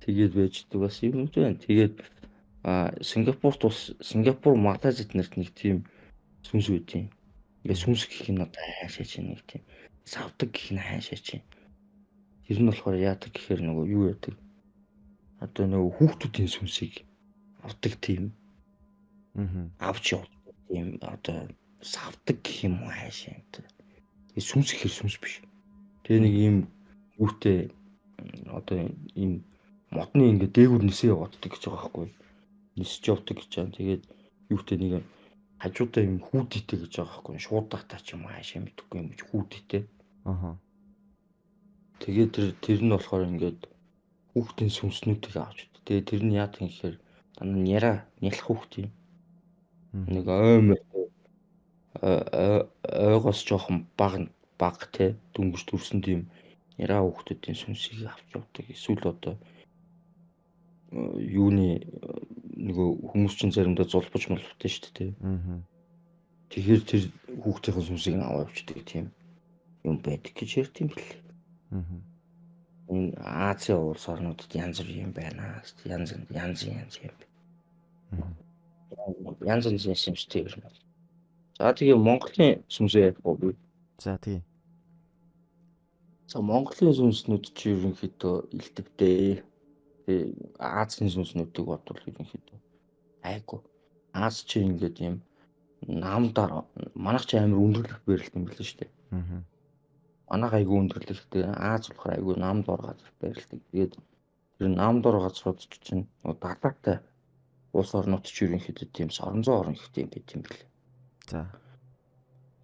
S2: Тэгээд байждаг бас юм байна. Тэгээд Сингапур Малайзад нэрт нэг тийм сүнс үүдийн. Ингээ сүнс гэх нь одоо хайшаач нэг тийм савдаг гэх нь хайшаач. Тэр нь болохоор яадаг гэхээр нөгөө юу яадаг. Одоо нөгөө хүүхдүүдийн сүнсийг авдаг тийм. Авч явдаг тийм одоо савдаг гэх юм уу хайшаа юм. Тэгээ сүнс гэхэр сүнс биш. Тэгээ нэг ийм юутэй одоо ийм модны ингээ дээгүүр нисээ явааддаг гэж байгаа байхгүй. Нисэж явдаг гэж байгаа. Тэгээд юутэй нэг хажуудаа юм хүүдийтэй гэж байгаа байхгүй. Шуудахтаа ч юм хайшаа мэдхгүй юм гэж хүүдийтэй. Тэгээд тэр нь болохоор ингээд хүүхдийн сүнснүүдийг авч. Тэгээ тэр нь яадаг юм гэхээр дандаа нялх хүүхд юм. Нэг ойгоос жоохон баг те дүнгэж дүрсэн тийм яраа хүүхдүүдийн сүнсийг авч явдаг. Эсвэл одоо юуны нөгөө хүмүүс чинь заримдаа зулбаж молвтой шүү дээ. Тэгэхээр тэр хүүхдийн сүнсийг аваа явчихдаг тийм юм байдаг гэж ярьд юм бэл. Энэ Азийн улс орнуудад янз бүр юм байна. Янз юм. Янз юмштэй юм. За тэгээ Монголын сүнсээ явахгүй.
S1: За тий.
S2: За Монголын сүнснүүд чи ерөнхийдөө илтгэвтэй. Тэгээ Азийн сүнснүүдийг бодвол ерөнхийдөө айгу. Аз чи ингээд юм намдаар манайх чи амар өндөрлөх байрлал юм билээ шүү дээ. Манайх айгу өндөрлөхтэй. Аз болохоор айгу намдоор газар байрлалдаг. Тэгээд тэр намдоор газрууд чинь далаатай улс орнууд ч ерөнхийдөө тийм соронзон орн ихтэй юм байт юм билээ.
S1: За.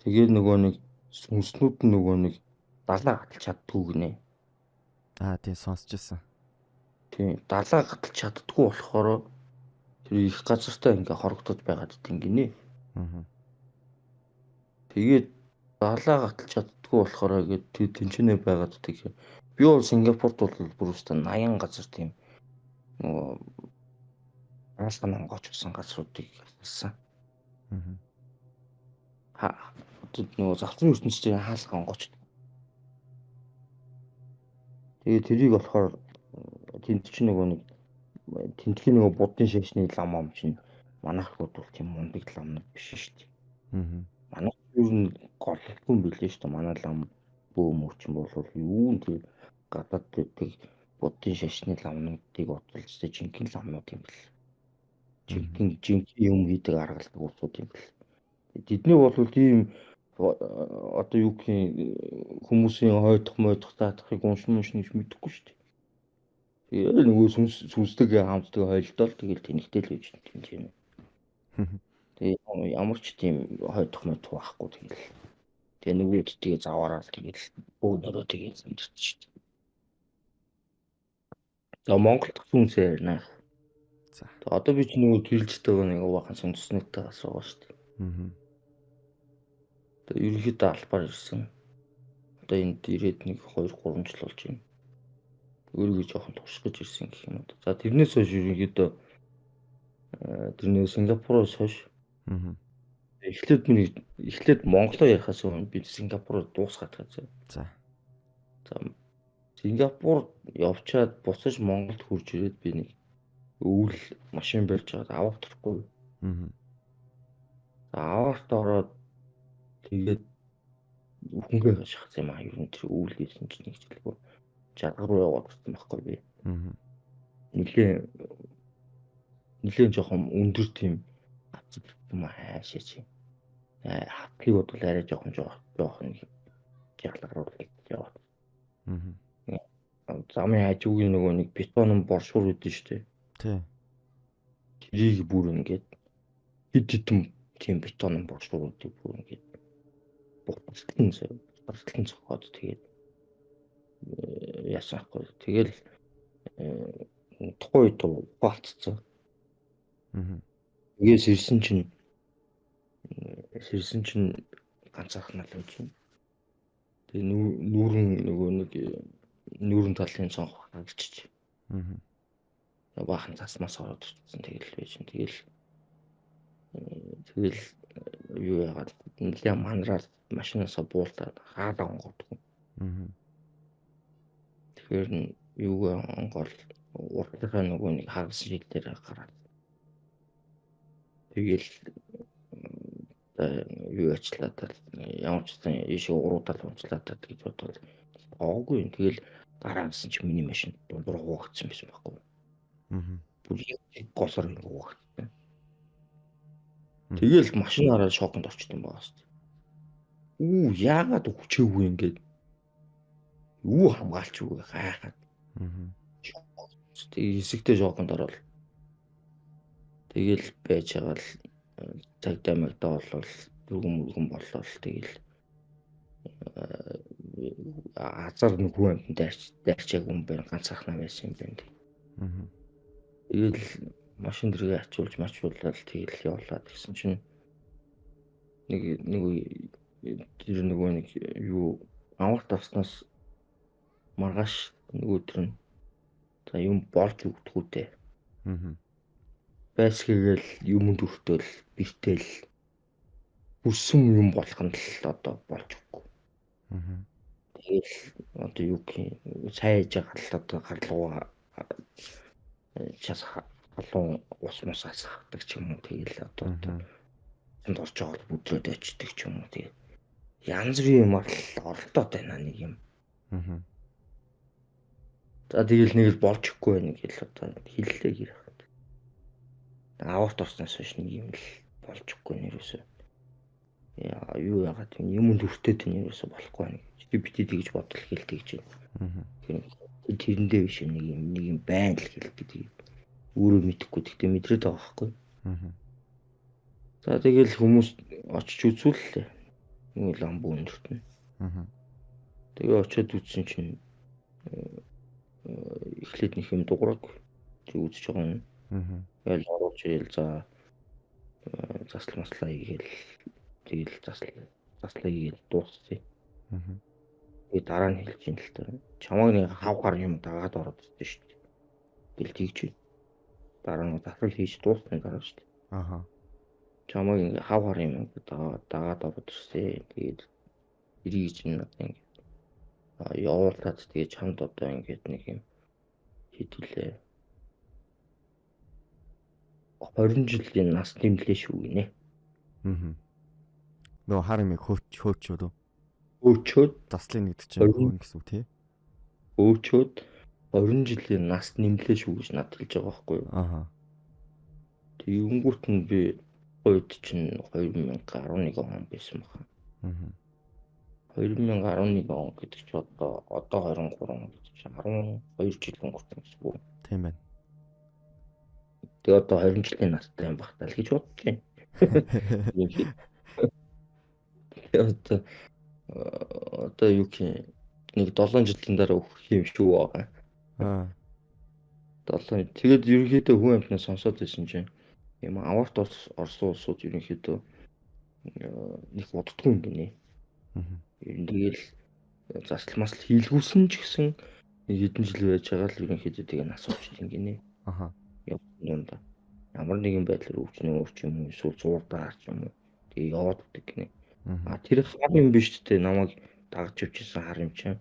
S2: Тэгээд нөгөө нэг сүнснүүд нь нөгөө нэг далаа гаталж чаддгүй гинэ.
S1: Тийм сонсчихсан.
S2: Тийм далаа гаталж чаддгүй болохоор тэр их газартаа ингээ хорогдоод байгаад тийм гинэ. Тэгээд далаа гаталж чаддгүй болохоор гээд тэнцэнэ байгаад тийм. Би бол Сингапурт бол бүр өстө 80 газар тийм нөгөө хаалган онгооч усан газруудыг хэлсэн. Нөгөө залхуу ертөнцийн хаалган онгооч. Тэгээд тэрийг болохоор тэнд чинь нөгөө нэг тентхийн нөгөө буддын шашны лам чинь манайхууд бол тийм мундаг ламнууд биш шүү дээ. Манайх юу н голлгүй юм билээ шүү дээ. Манай лам бөөмөрчин бол юу н тэр гадаад тэр буддын шашны ламнуудыг бодлож тэ жинхэнэ ламнууд юм бэл. Жинхэнэ юм хийдэг аргалдаг улсууд юм бэл. Тэдний бол тийм одоо юу гэх юм хүмүүсийн хойдох таатахыг уншин гэж мэдэхгүй шүү дээ. Тэгээ нөгөө сүнсдэг хамтдаг хойлдол тэгэл тэнхтэл байж тийм. Тэгээ ямар ч тийм хойдох байхгүй тэгэл. Тэгээ нөгөө тэгээ заваараа тэгэл бүгдөө тэгээ зэмдэрч шүү дээ. За Монголд сүнсээ ярина.
S1: За.
S2: Одоо би ч нөгөө гэрэлжтэй байгаа нэг бахан сүнснүүдтэй асуугаа шүү дээ. Тэгээ ерөнхийдөө албаар ирсэн. Одоо энд ирээд нэг 2-3 жил болж байна. Өөрийгөө жоохон турших гэж ирсэн гэх юм уу. За тэрнээс хойш ерөнхийдөө тэрний Сингапуроос хойш эхлээд Монголоо ярихаас өмнө би Сингапурыг дуусгаад байгаа.
S1: За.
S2: Сингапур явчаад буцаж Монголд хурж ирээд би нэг өвөл машин барьж аваад аваад төрөхгүй. За аваад ороод тэгээд хүнгээ шахсан юм аа. Ер нь тэр өвөл хийсэн чинь нэг жилгүй чадвар руу яваад ирсэн байхгүй би. Нилээн жоохон өндөр тийм юм хаашаа чи. Хатлыг бодвол арай жоохон жаглаар яваад. Замын хажуугийн нөгөө нэг бетон боршуур үүдэн штэ.
S1: Тий.
S2: Тэрийг бүр ингээд хэд хэдэн тийм бетон боршуудыг бүр ингээд буталтан цохоод тэгээд яасан хгүй. Тэгэл тухайн үед ухаалцсан. Тэгээс ирсэн чинь ганцаархан л байж байна. Тэгээ нүүрэн талын цонх хаагчиж. Баахан засмаас ороод ирсэн тэгэл байж байна. Тэгэл юу яагаад нэлээ манраад машинаасаа буултаад хаалаа онгордог. Тэгэхээр юугаа онгол уртынхаа нөгөө нэг хагас шил дээр гараад. Тэгэл юу ачлаа тал ямар ч гэсэн ийшээ уруудал унцлаа тал гэж бодоод оогүй юм. Тэгэл гараасан чи миний машин дундуур хуваагдсан байсан байхгүй. Бүр госоор хуваагдсан. Тэгэл машинаараа шоконд орчсон байгаа шүү дээ. Яагаад өгчөөгүй ингээд юу хамгаалч үгүй хайхаад. Тэгээ хэсэгтэй шоконд ороод. Тэгэл байж байгаа л цагдаа мэгдээ болвол дүргэн боллоо л тэгэл азар нэг хүн амт дайрчааг юм байна ганцаархнаа байсан юм байна. Тэгэл машин дэргээ ачуулаад тэгэл явлаа гэсэн чинь нэг тэр нөгөө нэг юу аварт авснаас маргааш нөгөөдөр нь за юм болж өгдгүүтэй. Байсгийгэл юмд өртөөл бэртэл хүссэн юм болох нь л одоо болж өгөхгүй. Тэгэл одоо юу гэх сайж байгаа л одоо гарлууга час халуун ус мус асахдаг ч юм уу тэгэл одоо тэнд орж байгаа бүдрээд очдөг ч юм уу тэгээ янз бүрийн юм оролдоод байна нэг юм. За тэгэл нэг л болж өгөхгүй байна гэж одоо хэллээ гэх юм. Аварт орсноос хойш нэг юм л болж өгөхгүй нэрөөсөө. Юу яагаад юмд өртөөд нь нэрөөсөө болохгүй байна гэж бити тэгж бодол хэлдэг гэж байна. Тэрэндээ биш нэг юм байна л хэлдэг. Өөрөө мэдэхгүй гэхдээ мэдрээд байгаа байхгүй. За тэгэл хүмүүс очиж үзүүллээ. Нэг ламбуу өндөрт нь. Тэгээ очиод үзсэн чинь эхлээд нэг юм дуурайгүй. Чи үзэж байгаа юм. Ял оруулж ийл за засал маслаа хийгээл тэгэл заслаа хийгээл дуусчих. Тэгээ дараа нь хэлж ин л та. Чамайг нэг хавгаар юм дагаад ороод ирсэн шүү дээ. Гэл тэгж байна. Дараа нь засал хийж дуусны дараа шүү дээ. Чамайг ингээ хавгаар юм дагаад ороод ирсэн. Тэгээд ирийж надад ингээ явуулаад тэгээ чамд одоо ингээд нэг юм хийдүүлээ. 20 жилийн нас нэмлээ шүү гинэ.
S1: Нөө хар юм хөөчөөд үү?
S2: Хөөчөөд
S1: заслын нэгд чинь хөөн гэсэн үг тий.
S2: Хөөчөөд 20 жилийн нас нэмлээ шүү гэж надад хэлж байгаа байхгүй юу? Тэгэнгүүт нь би гойд чинь 2011 он байсан баха. 2011 он гэдэг чи одоо 23 гэдэг чи 12 жил өнгөрсөн гэсэн үг.
S1: Тийм байна.
S2: Тэгээ одоо 20 жилийн настай юм бахтаа л гэж бодож байна. Одоо юу гэх нэг 7 жилийн дараа өгөх юм шүү байгаа. 7. Тэгээд ерөнхийдөө хүн амтнаас сонсоод байсан чинь юм аварт орсон улсууд ерөнхийдөө нэг уддгүй юм гинэ. Тэгэл засал масл хийлгүүлсэн ч гэсэн хэдэн жил байж байгаа л ерөнхийдөө тэгээ нас уучт юм гинэ. Явна. Ямар нэгэн байдлаар өвчнөө ч юм уу эсвэл зуурдаа ч юм уу тэгээ яваад өгдөг гинэ. Тэр хар юм биш үү? Намайг дагж явчихсан хар юм чинь.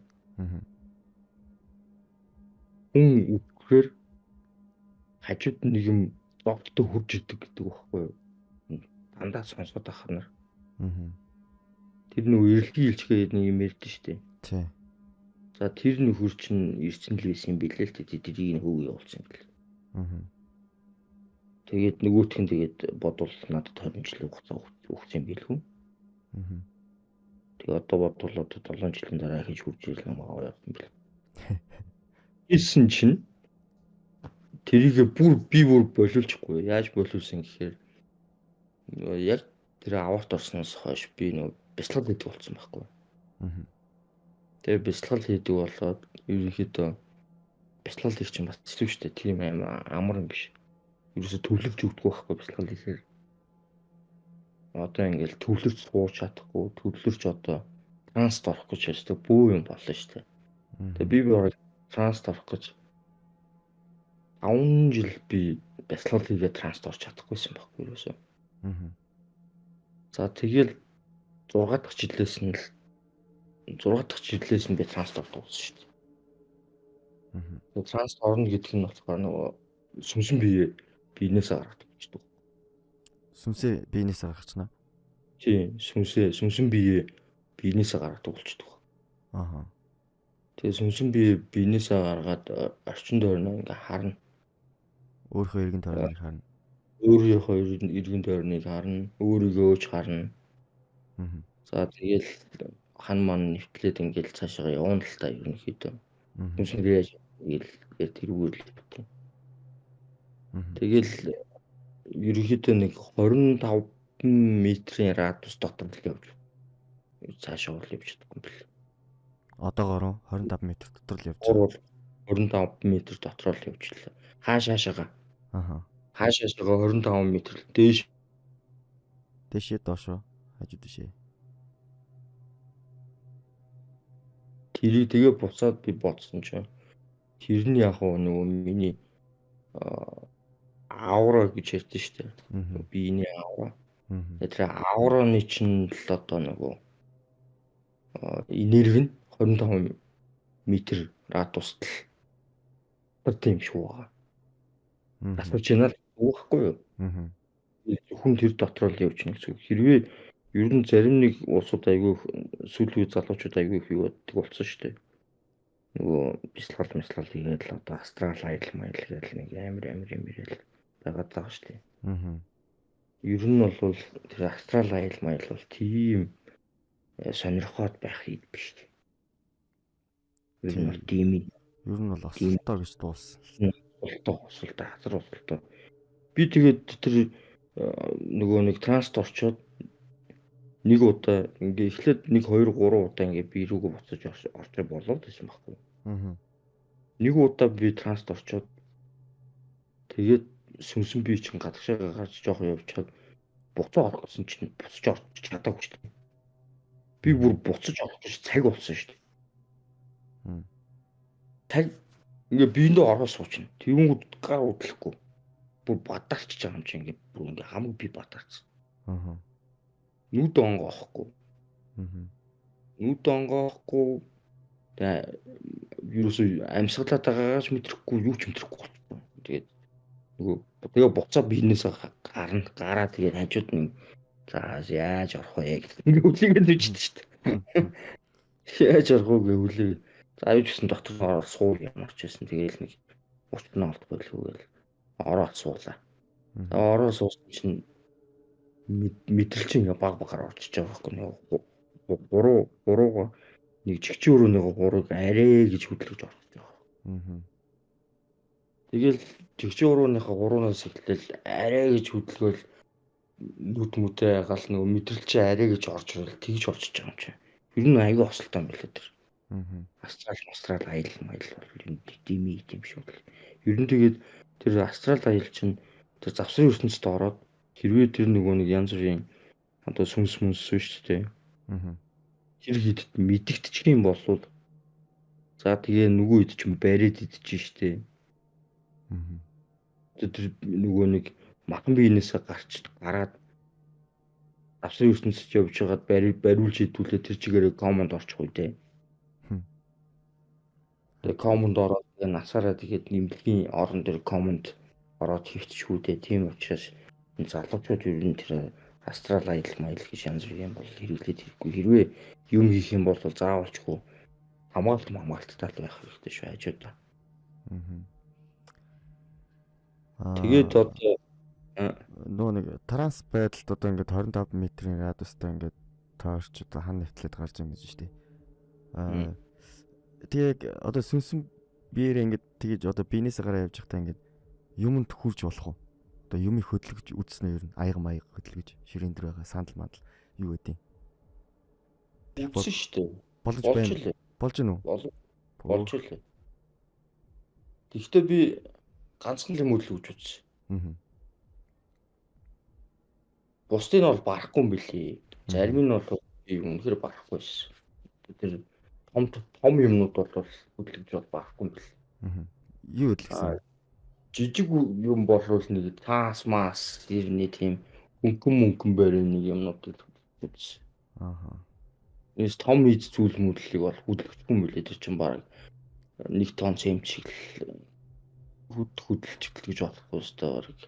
S2: Үгээр хажууд нэг юм догттой хурж идэг гэдэг байхгүй юу? Дандаа сонсоод ахаар нар. Тэр нөгөө эрэлгийн илчгээ нэг юм ярьдэн штэ.
S1: Тий.
S2: За тэр нөхөр чинь ирсэн л байсан юм билээ л тэрийг нь хөөгөө явуулсан гэл. Тэгээд нөгөөх нь тэгээд бодвол надад 20 жилийн хугацаа өгсөн юм билгүй. Тэгээ одоо бодвол одоо 7 жилийн дараа хийж хурж ирэл юм аа явсан бил. Ийсэн чинь тэрийг би бүр болиулчихгүй. Яаж болиулсан гэхээр Яг тэр аварт орсноос хойш би нөгөө бясалгал хийдэг болсон байхгүй.
S1: Аа.
S2: Тэгээ бясалгал хийдэг болоод ерөнхийдөө бясалгал хийх чинь бас хэцүү шүү дээ. Тийм амар юм биш. Ерөөсө төвлөрч өгдөг байхгүй бясалгал хийхээр. Одоо ингээл төвлөрч сууж чадахгүй, төвлөрч одоо транст орох гэж ярьдаг бөө юм болно шүү дээ. Тэгээ би бараг транст орох гэж 5 жил би бясалгал хийгээд транст орж чадахгүйсэн байхгүй ерөөсөө.
S1: Аа.
S2: За тэгэл 6 дахь жилээс нь би транст ордог болсон шүү дээ.
S1: Аа.
S2: Транст орно гэдэг нь болохоор нөгөө сүмсэн биенээсээ гаргадаг гэж.
S1: Сүнсээ биенээс гаргачна.
S2: Тийм, сүмсэн биенээсээ гаргадаг болчихдог.
S1: Аа.
S2: Тэгээ сүмсэн биенээсээ гаргаад орчин тойрноо ингээ харна.
S1: Өөрийнхөө эргэн тойрныг харна.
S2: Өөрийнхөө эргэн тойрныг харна, өөрийгөө ч харна.
S1: Аа.
S2: За тэгэл хан ман нэвтлээд ингээл цаашаа явна л та ерөнхийдөө. Сүмсэн яаж ингээл тэрүүгээр л битэн. Тэгэл ерөнхийдөө нэг 25 метрийн радиус дотор л явж цаашаа бол явж чадахгүй юм бэл.
S1: Одоогоор 25 м дотор л явж
S2: байгаа. 25 м дотор л явж лээ. Хаашаашаага.
S1: Аа.
S2: Хаашаашаага 25 м л дээш.
S1: Дэшээ доошоо хажуу дэшээ.
S2: Тэрийг тэгээ буцаад би бодсон чинь тэр нь яг нөгөө миний аура гэж ярьдэн шүү дээ. Биений аура. Тэр аураны чинь л одоо нөгөө энерги нь 25 м радиуст л тийм шүү байгаа. Асууж байна л үгүй юу? Зөвхөн тэр дотор л явж нэг зүг. Хэрвээ ер нь зарим нэг улсууд айгүй сүүлийн үе залуучууд айгүй их юу гэдэг болсон шүү дээ. Нөгөө бясалгал хийгээд л одоо астрал аялал маялал гэдэг нэг амар юм ирэл байгаад байгаа шүү дээ.
S1: Аа.
S2: Ер нь бол тэр астрал аялал маялал бол тийм сонирхоод байх хэд биш. Ер нь бол тийм юм.
S1: Ер нь бол осолтой гэж дуулсан.
S2: Осолтой хазар осолтой. Би тэгээд тэр нөгөө нэг транст орчоод нэг удаа ингээ эхлээд 1 2 3 удаа ингээ би рүүгээ буцаж орчоо болоод байсан байхгүй.
S1: Аа.
S2: Нэг удаа би транст орчоод тэгээд сүмсэн би чинь гадагшаа гарч жоох явчихад буцаа орох гэсэн чинь буцаж орч чадаагүй шүү дээ. Би бүр буцаж орох гэж цаг болсон шүү дээ. Цаг ингээ биендээ ороо суучна. Тэнгүүд гар удлахгүй. Бүр бадаарч байгаа юм чи ингээ бүр ингээ хамаг би бадаарсан.
S1: Аа.
S2: Нүд онгоохгүй. Нүд онгоохгүй. Тэгээ ерөөсөө амьсгалаад байгаагаач мэдрэхгүй юу ч мэдрэхгүй болчихсон. Тэгээд тэгээ буцаа биенээсээ гараа тэгээд хажууд нь за яаж орох вэ гэх ингээ үлээгээд үжиж шүү дээ. Яаж орох вэ үлээ. За юу ч гэсэн дотор ороод суул ямар ч байсан. Тэгээл нэг 30 минут болов гээл ороод суулаа. Ороод суусан чинь мэдрэл чинь ингээ баг багаар орчиж байгаа байхгүй нэг 3 нэг жигчэн өрөө нэг 3-ыг арай гэж хөдлөж орчих байгаа. Тэгэл жигчэн өрөөнийхөө 3-наас эхлээл арай гэж хөдлгөөл нүд мүдээ гал нөгөө мэдрэл чи арай гэж орж ирэл тэгж орчиж байгаа юм чи. Ер нь аягүй осолтой юм билээ тэр. Астрал аялал маялал бол юм тийм шүү. Ер нь тэгээд тэр астрал аялал чинь тэр завсрын ертөнцид ороод хэрвээ тэр нөгөө нэг янз бүрийн одоо сүнс шүү дээ. Тэр хидэд мэдэгдчих юм болвол за тэгээ нөгөө хэд ч юм бариад идчих штэ. Тэр нөгөө нэг матан биенээсээ гараад завсрын ертөнцид явж байгаад бариулж идүүлээ тэр чигээрээ команд орчих үе дээ. Тэгээ команд ороод тэгээ насаараа тэгээд нэмлэгийн орон дээр команд ороод хөвччихүү дээ. Тийм учраас энэ залуучууд ер нь тэр астрал аялал маялал гэж янз бүр юм бол хэрэглээд хэрэггүй. Хэрвээ юм хийх юм бол заавалчгүй хамгаалттай л байх хэрэгтэй шүү хажуудаа. Тэгээд одоо
S1: нөө нэг транс байдалд одоо ингээд 25 м-ийн радиустай ингээд таарч одоо хан нэвтлээд гарч байгаа юм гэж шүү дээ. Тэгээд одоо сүнсэн биеэр ингээд тэгэж одоо биенээсээ гараа явж байхдаа ингээд юмд хүрж болох уу? Одоо юм их хөдөлгөж үзснэ ер нь аяга маяг хөдөлгөж ширээн дээр байгаа сандал мандал юу гэдэг юм.
S2: Үзсэн шүү дээ.
S1: Болж
S2: Болж
S1: байна.
S2: илээ.
S1: Болж гэнэ үү?
S2: Болж илээ. Тэгэхдээ би ганцхан л юм хөдөлгөж үзсэн.
S1: Аа.
S2: Бусдыг нь бол барахгүй юм билий. Зарим нь бол би үнэхээр барахгүй байсан. Тэр том юмнууд бол хөдөлгөж бол барахгүй юм бил.
S1: Аа. Юу хөдөлгсөн?
S2: Жижиг юм болвол нэг таас мас ирнэ тийм мөнгөн байрны нэг юмнуудыг үзсэн.
S1: Аа.
S2: Эс том ийд зүйл мөдлөлийг бол хөдөлгөхгүй юм билээ. Тэр чинь баг 1 тонн цемчиг хөдөлж гэж болохгүй өстой баг.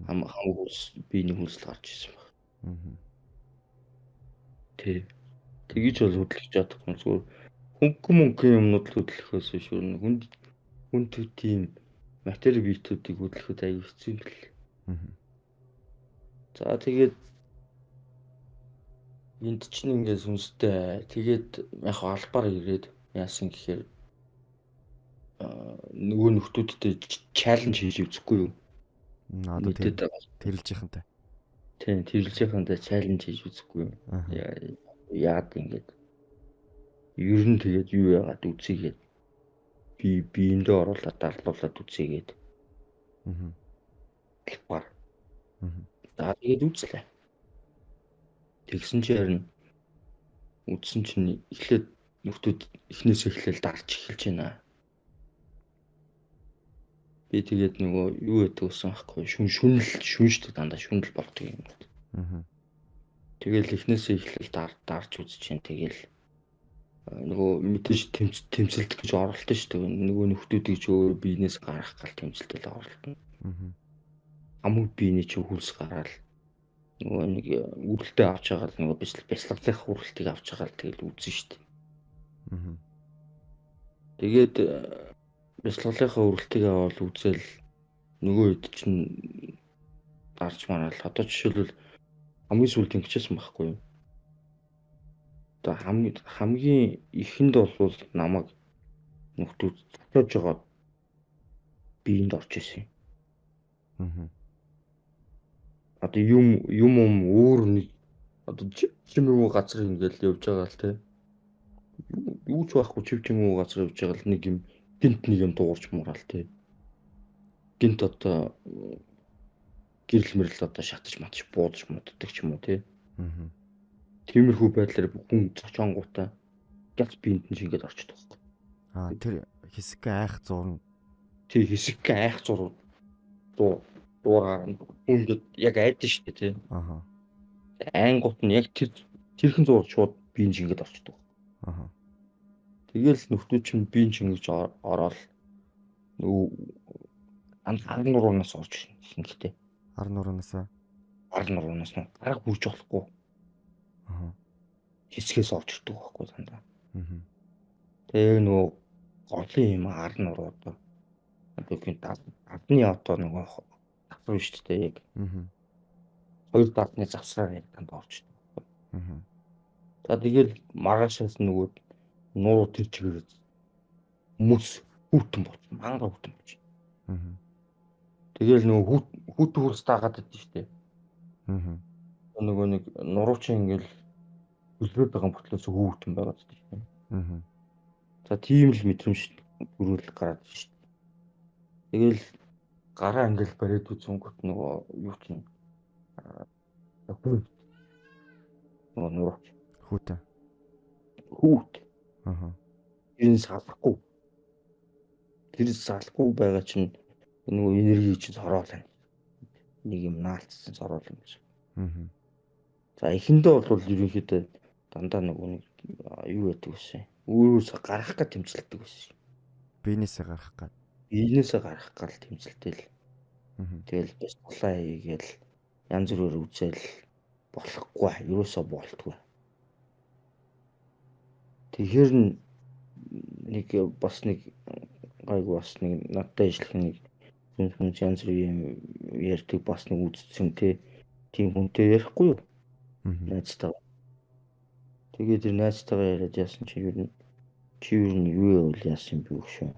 S2: Хамгийн биений хүнсэл гарч ирсэн баг.
S1: Аа.
S2: Тэгэж бол хөдөлгөж чадахгүй зүгээр мөнгөн юмнууд л хөдөлгөхөөс шүү. Хүнд тийм матери биетүүдийг хөдөлгөхөд аяг хэцүү юм бэл.
S1: Аа.
S2: За тэгээд энд чинь ингээд сүнстэй. Тэгээд яг албаар ирээд яасан гэхээр нөгөө нөхдүүдтэй чаленж хийж үзэхгүй юу?
S1: Одоо тэрэлжихэнтэй.
S2: Тийм, тэрэлжихэнтэй чаленж хийж үзэхгүй юу? Яад ингээд ер нь тэгээд юу яагаад үзьгээд би биендээ оруулаад дарлуулад үзьгээд.
S1: Аа.
S2: Албаар.
S1: Аа.
S2: За тэгээд үзлээ. Тэгсэн чинь үзсэн чинь эхлээд нөхдүүд эхнээс эхлээл дарж эхэлж байна. Би тэгээд нөгөө юу гэдэг усан байхгүй шүнштэй дандаа шүнэл болдог юм.
S1: Аа.
S2: Тэгэл эхнээсээ эхлээл дарж үзэж чинь тэгэл нөгөө мэдээж тэмцэлт гэж оролдсон шүү дээ. Нөгөө нөхдүүдийг ч өөр биенээс гарах гал тэмцэлтэл оролдоно.
S1: Аа.
S2: Хамгийн биений чинь хөлс гараад нөгөө нэг үрэлтээ авч байгаа л нөгөө бяцлаглах үрэлтийг авч байгаа л тэгэл үзэн шүү дээ.
S1: Аа.
S2: Тэгээд бяцлаглахаа үрэлтийг аваад үзэл нөгөө хэд чинь дарж мараал. Одоо жишээлбэл хамгийн сүүлд ингэжсэн байхгүй юу? Одоо хамгийн ихэнд бол намайг нөхдүүд цочож байгаа биеинд орж исэн.
S1: Аа.
S2: Одоо юм өөр нэг одоо чимээгүй газар ингээл явж байгаа л те. Юу ч байхгүй чимээгүй газар явж байгаа л нэг юм гинт нэг юм дуурч мураал те. Гинт одоо гэрэл мэрэл одоо шатаж матж буудаж моддаг ч юм уу те.
S1: Аа.
S2: Тиймэрхүү байдлаар хүн цочонгуудаа гац биенд нь шингээд орчдөг байхгүй.
S1: Тэр хэсэг айх зурна.
S2: Тий хэсэг айх зураг дуугаар ингээд яг айдсан шүү дээ тий.
S1: Аа.
S2: Айнгууд нь яг тэрхэн зураг шууд биеийн шингээд орчдөг.
S1: Аа.
S2: Тэгэл нөхдүүд чинь биеийн шингэж ороод нөгөө ар нуруунаас орж шингэхдээ.
S1: Ар нуруунаас
S2: нь гараг хүрч болохгүй.
S1: Аа.
S2: Хэсгээс орж ирдэг байхгүй дандаа.
S1: Аа.
S2: Тэгээ нөгөө голын юм ар нуруу одоо гадны одоо нөгөө завсар шүү дээ яг.
S1: Аа.
S2: Хоёр дадны завсраар яг танд орж ирдэг.
S1: Аа.
S2: За тэгэл маргаашаас нөгөө нуруу тэр чигээр хүмүүс хүүтэн боч мангар хүүтэн боч.
S1: Аа.
S2: Тэгэл нөгөө хүүтэн хурц таагаад байдсан шүү дээ.
S1: Аа.
S2: Нөгөө нэг нуруу чинь ингээл хөлбөрөд байгаа бүтлээс хүүтэн байгаад байдаг шүү дээ.
S1: Аа.
S2: За тийм л мэдрэмж бүрүүлэх гараад шүү дээ. Тэгэл гараа ингээл бариад үзэнгүүт нөгөө юу чинь нөгөө нуруу хүүт.
S1: Аа.
S2: Тэр салахгүй байгаа чинь нөгөө энерги чинь сороол байна. Нэг юм наалтсан сороол юм шиг.
S1: Аа.
S2: За эхэндээ бол ерөнхийдөө дандаа нөгөө нэг юу гэдэг вэ? Өөрөөс гарах гэж тэмцэлдэг байсан.
S1: Биенээсээ гарах гад.
S2: Биенээсээ гарах гал тэмцэлтэл.
S1: Аа.
S2: Тэгэл бяцлаа хийгээл янз бүрээр үзэл болохгүй. Ерөөсөө болтгүй. Тэгэхээр нэг бас нэг гайгүй бас нэг надтай ажиллах нэг хүн янз бүрийн ярьдаг бас нэг үзсэн тийм хүнтэй ярихгүй юу? Найзтайгаа. Тэгээд тэр найзтайгаа яриад яасан чи юу юу яасан би өгшөө.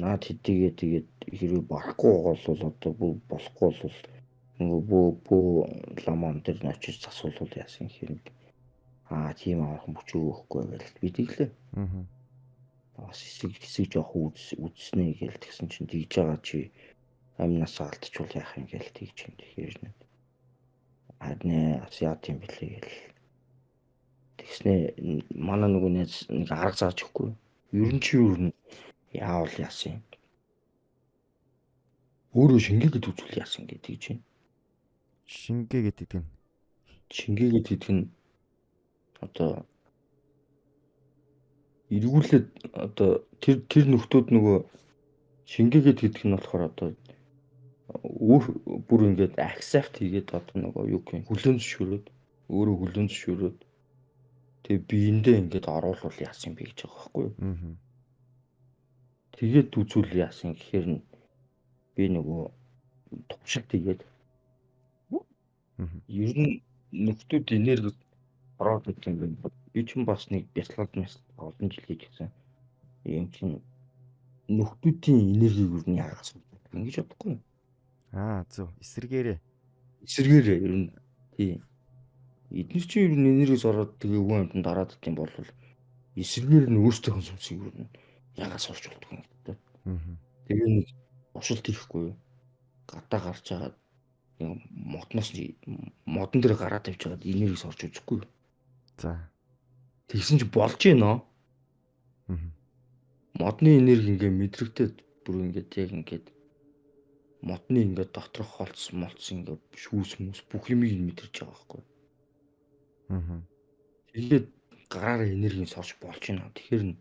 S2: наад хэдийгээ тэгээд хэрвээ барахгүй бол одоо бүр болохгүй бол нөгөө бөө ламон дээр нь очиж засуулвал яасан хэрэг тийм амархан бүч өгөхгүй гэж би тэглээ. Бас хэсэг жоох үзснэ гээл тэгсэн чинь тэгж байгаа чи амнаас алдчихвал яах юм гээл тэгж юм тэгэхээр нэг аднэ бас яа тийм бэлээ гээл тэгснэ манай нөгөө нэг арга зааж өгөхгүй ер нь яавал яасан юм өөрөө шингээгээд үзвэл яасан гэдэг чинь
S1: Шингээ гэдэг нь
S2: шингээгээд гэдэг нь одоо эргүүлээд одоо тэр нөхдүүд нөгөө шингээгээд гэдэг нь болохоор одоо бүр ингээд accept хийгээд одоо нөгөө юу гэх юм хүлээн зөвшөөрөөд өөрөө хүлээн зөвшөөрөөд тэгээ биендээ ингээд оруулвал яасан юм бэ гэж байгаа байхгүй юу. Тэгээд үзвэл яасан гэхээр нь би нөгөө төвшил тэгээд ер нь нөхдүүд энерги ороод ирэх юм байна. Би ч бас нэг бяцлал олон жил хийж гисэн. Ийм чинь нөхдүүдийн энергийг юу нь яагаас ингэж бодохгүй.
S1: Зөв. Эсэргээрээ
S2: Ер нь тийм. Эдгээр чинь ер нь энергиээс ороод тэгээ өвөн амьтанд дараад идэх юм бол эсэргээр нь өөртөө сонсох юм ер нь яагаас орж болдог юм гэдэг. Тэгээ нэг бушилт хийхгүй юу? Гадаа гарч байгаа модон дээр гараад тавьж байгаад энергиээс орж үзэхгүй юу?
S1: За.
S2: Тэгсэн чи болж гинөө. Модны энерги ингээ мэдрэгдээд бүр ингээд яг ингээд модны ингээд доторх холц ингээ шүүс бүх юмыг мэдэрч байгаа байхгүй. Тэгээд гараараа энергийн сорж болж гинөө. Тэгэхээр нь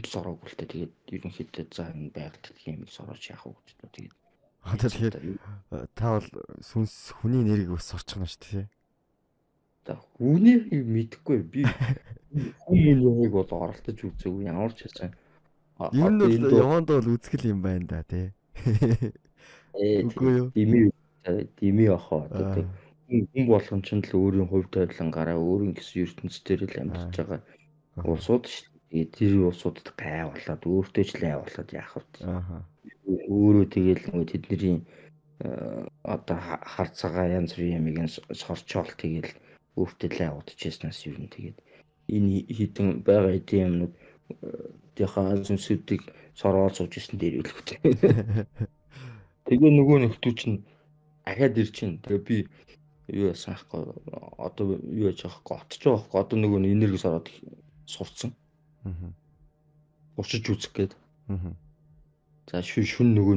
S2: сорог үлдээ тэгээд ерөнхийдөө за энэ байгальд юм сорож яах вэ гэж одоо тэгээд
S1: тэгэхээр та бол сүнс хүний энергийг ус сорчихно шүү дээ.
S2: За хүнийг мэдэхгүй би хүний энергийг бол оролдож үзээгүй ямар ч байсан.
S1: Ер нь бол яванд бол үзгэл юм байна да тий. Үгүй юу?
S2: Дими ахаа одоо хүн болгон ч л өөрийн хувь тавилангараа өөрийн гэсэн ертөнцийн дээр л амьдарч байгаа улсууд шүү дээ. Тэр улсуудад гайвуулаад өөртөө ч лайвуулаад яах вэ? Өөрөө тэгэл нөгөө тэдний одоо хар цагаан янз бүрийн ямиг сорчоол тэгэл өөртөө лайвуудчихснаас юу юм тэгээд энэ хитэн байгаа эдийн юмнууд яхаа сүнсүүдийг сорвол сууж ирсэн дээр үлэхтэй. Тэгээ нөгөө нөхдүүд чинь ахаад ир чинь тэгээ би юу яасан аахгүй одоо юу яж байгаа байхгүй отч байгаа байхгүй одоо нөгөө энергис ороод сурцсан. Учиж үзэх гээд. За шүн нөгөө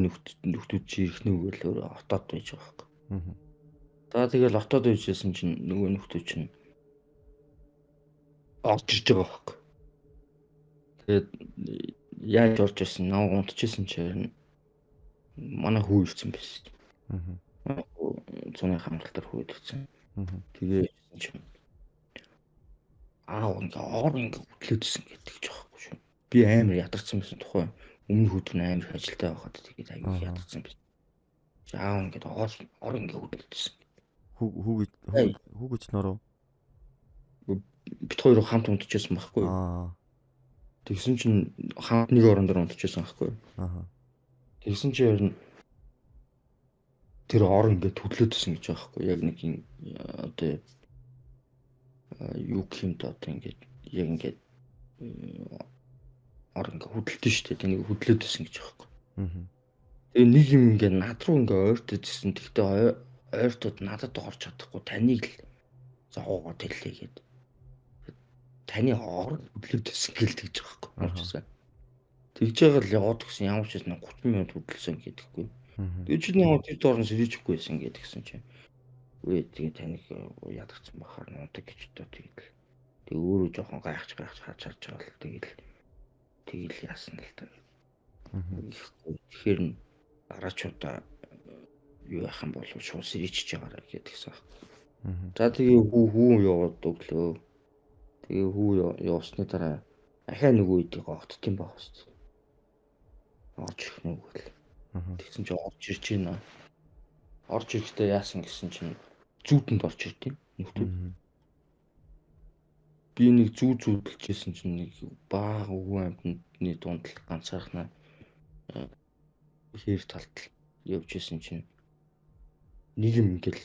S2: нөхдүүд чи ирэх нүгэл өөрөө отоод байж байгаа байхгүй. За тэгэл отоод байжсэн чинь нөгөө нөхдүүд чинь орж ирж байгаа байхгүй. Тэгээд яаж орж ирсэн наа унтчихсэн чинь манай хүү ирсэн байсан. Цоны хамгаалтаар хүүд ирсэн. Тэгээд чинь ингээ ор ингээ хөтлөөдсөн гэдэг ч байхгүй шүү. Би амар ядарсан байсан тухай. Өмнө хөдөр амар ажилтаа байхад тэгээд аягүй ядарсан байсан. Жаа ингээ ор ингээ хөтлөөдсөн.
S1: Хүү гэж нороо.
S2: Бит хоёр хамт унтчихсан байхгүй юу? Тэгсэн чинь хамт нэг орон дээр унтчихсан байхгүй юу? Тэгсэн чинь ер нь тэр ор ингээ хөтлөөдсөн гэж байгаа байхгүй юу? Яг нэг юм одоо юу гэх юм доо ингээд яг ингээд ор ингээ хөдөлтөн шүү дээ. Тэнийг хөдлөөдсөн гэж байгаа байхгүй. Тэгээ нэг юм ингээ над руу ингээ ойртодсэн. Тэгтээ ойртод надад орж чадахгүй таныг л зоогоо тэллээ гээд. Таны ор хөдлөөдсөн гэлтэй гэж байгаа байхгүй. Орчсон. Тэгж байгаа л яваад гисэн ямар ч юм 30 минут хөдөлсөн гэдэггүй. Тэгээ чи нэг тэр доорн сэрийчихгүй байсан гэдэг гисэн чинь. Үе тэгээ таныг ядагцсан бахаар нуудаг гэж доо тэгэл. Тэгээ өөрөө жоохон гайхаж харж байгаа л тэгэл яасан л та. Тэгэхээр дараачудаа юу яах юм бол шууд сэрийчж байгаарай гэдгийгсэн. За тэгээ хүү яваад өглөө. Тэгээ хүү явсны дараа ахаа нөгөө үедээ гоогдтiin байх хэвчээ. Орж ирэх нүгэл. Тэгсэн чинь орж ирж байна. Орж ирэхдээ яасан гэсэн чинь зүүтэнд орж ирдیں۔ Нөхдүүд. би нэг зүүдэлжсэн чинь нэг бага өвгөн амьтны дунд л ганцаархнаа хээр талд явж исэн чинь нэг юм ингээл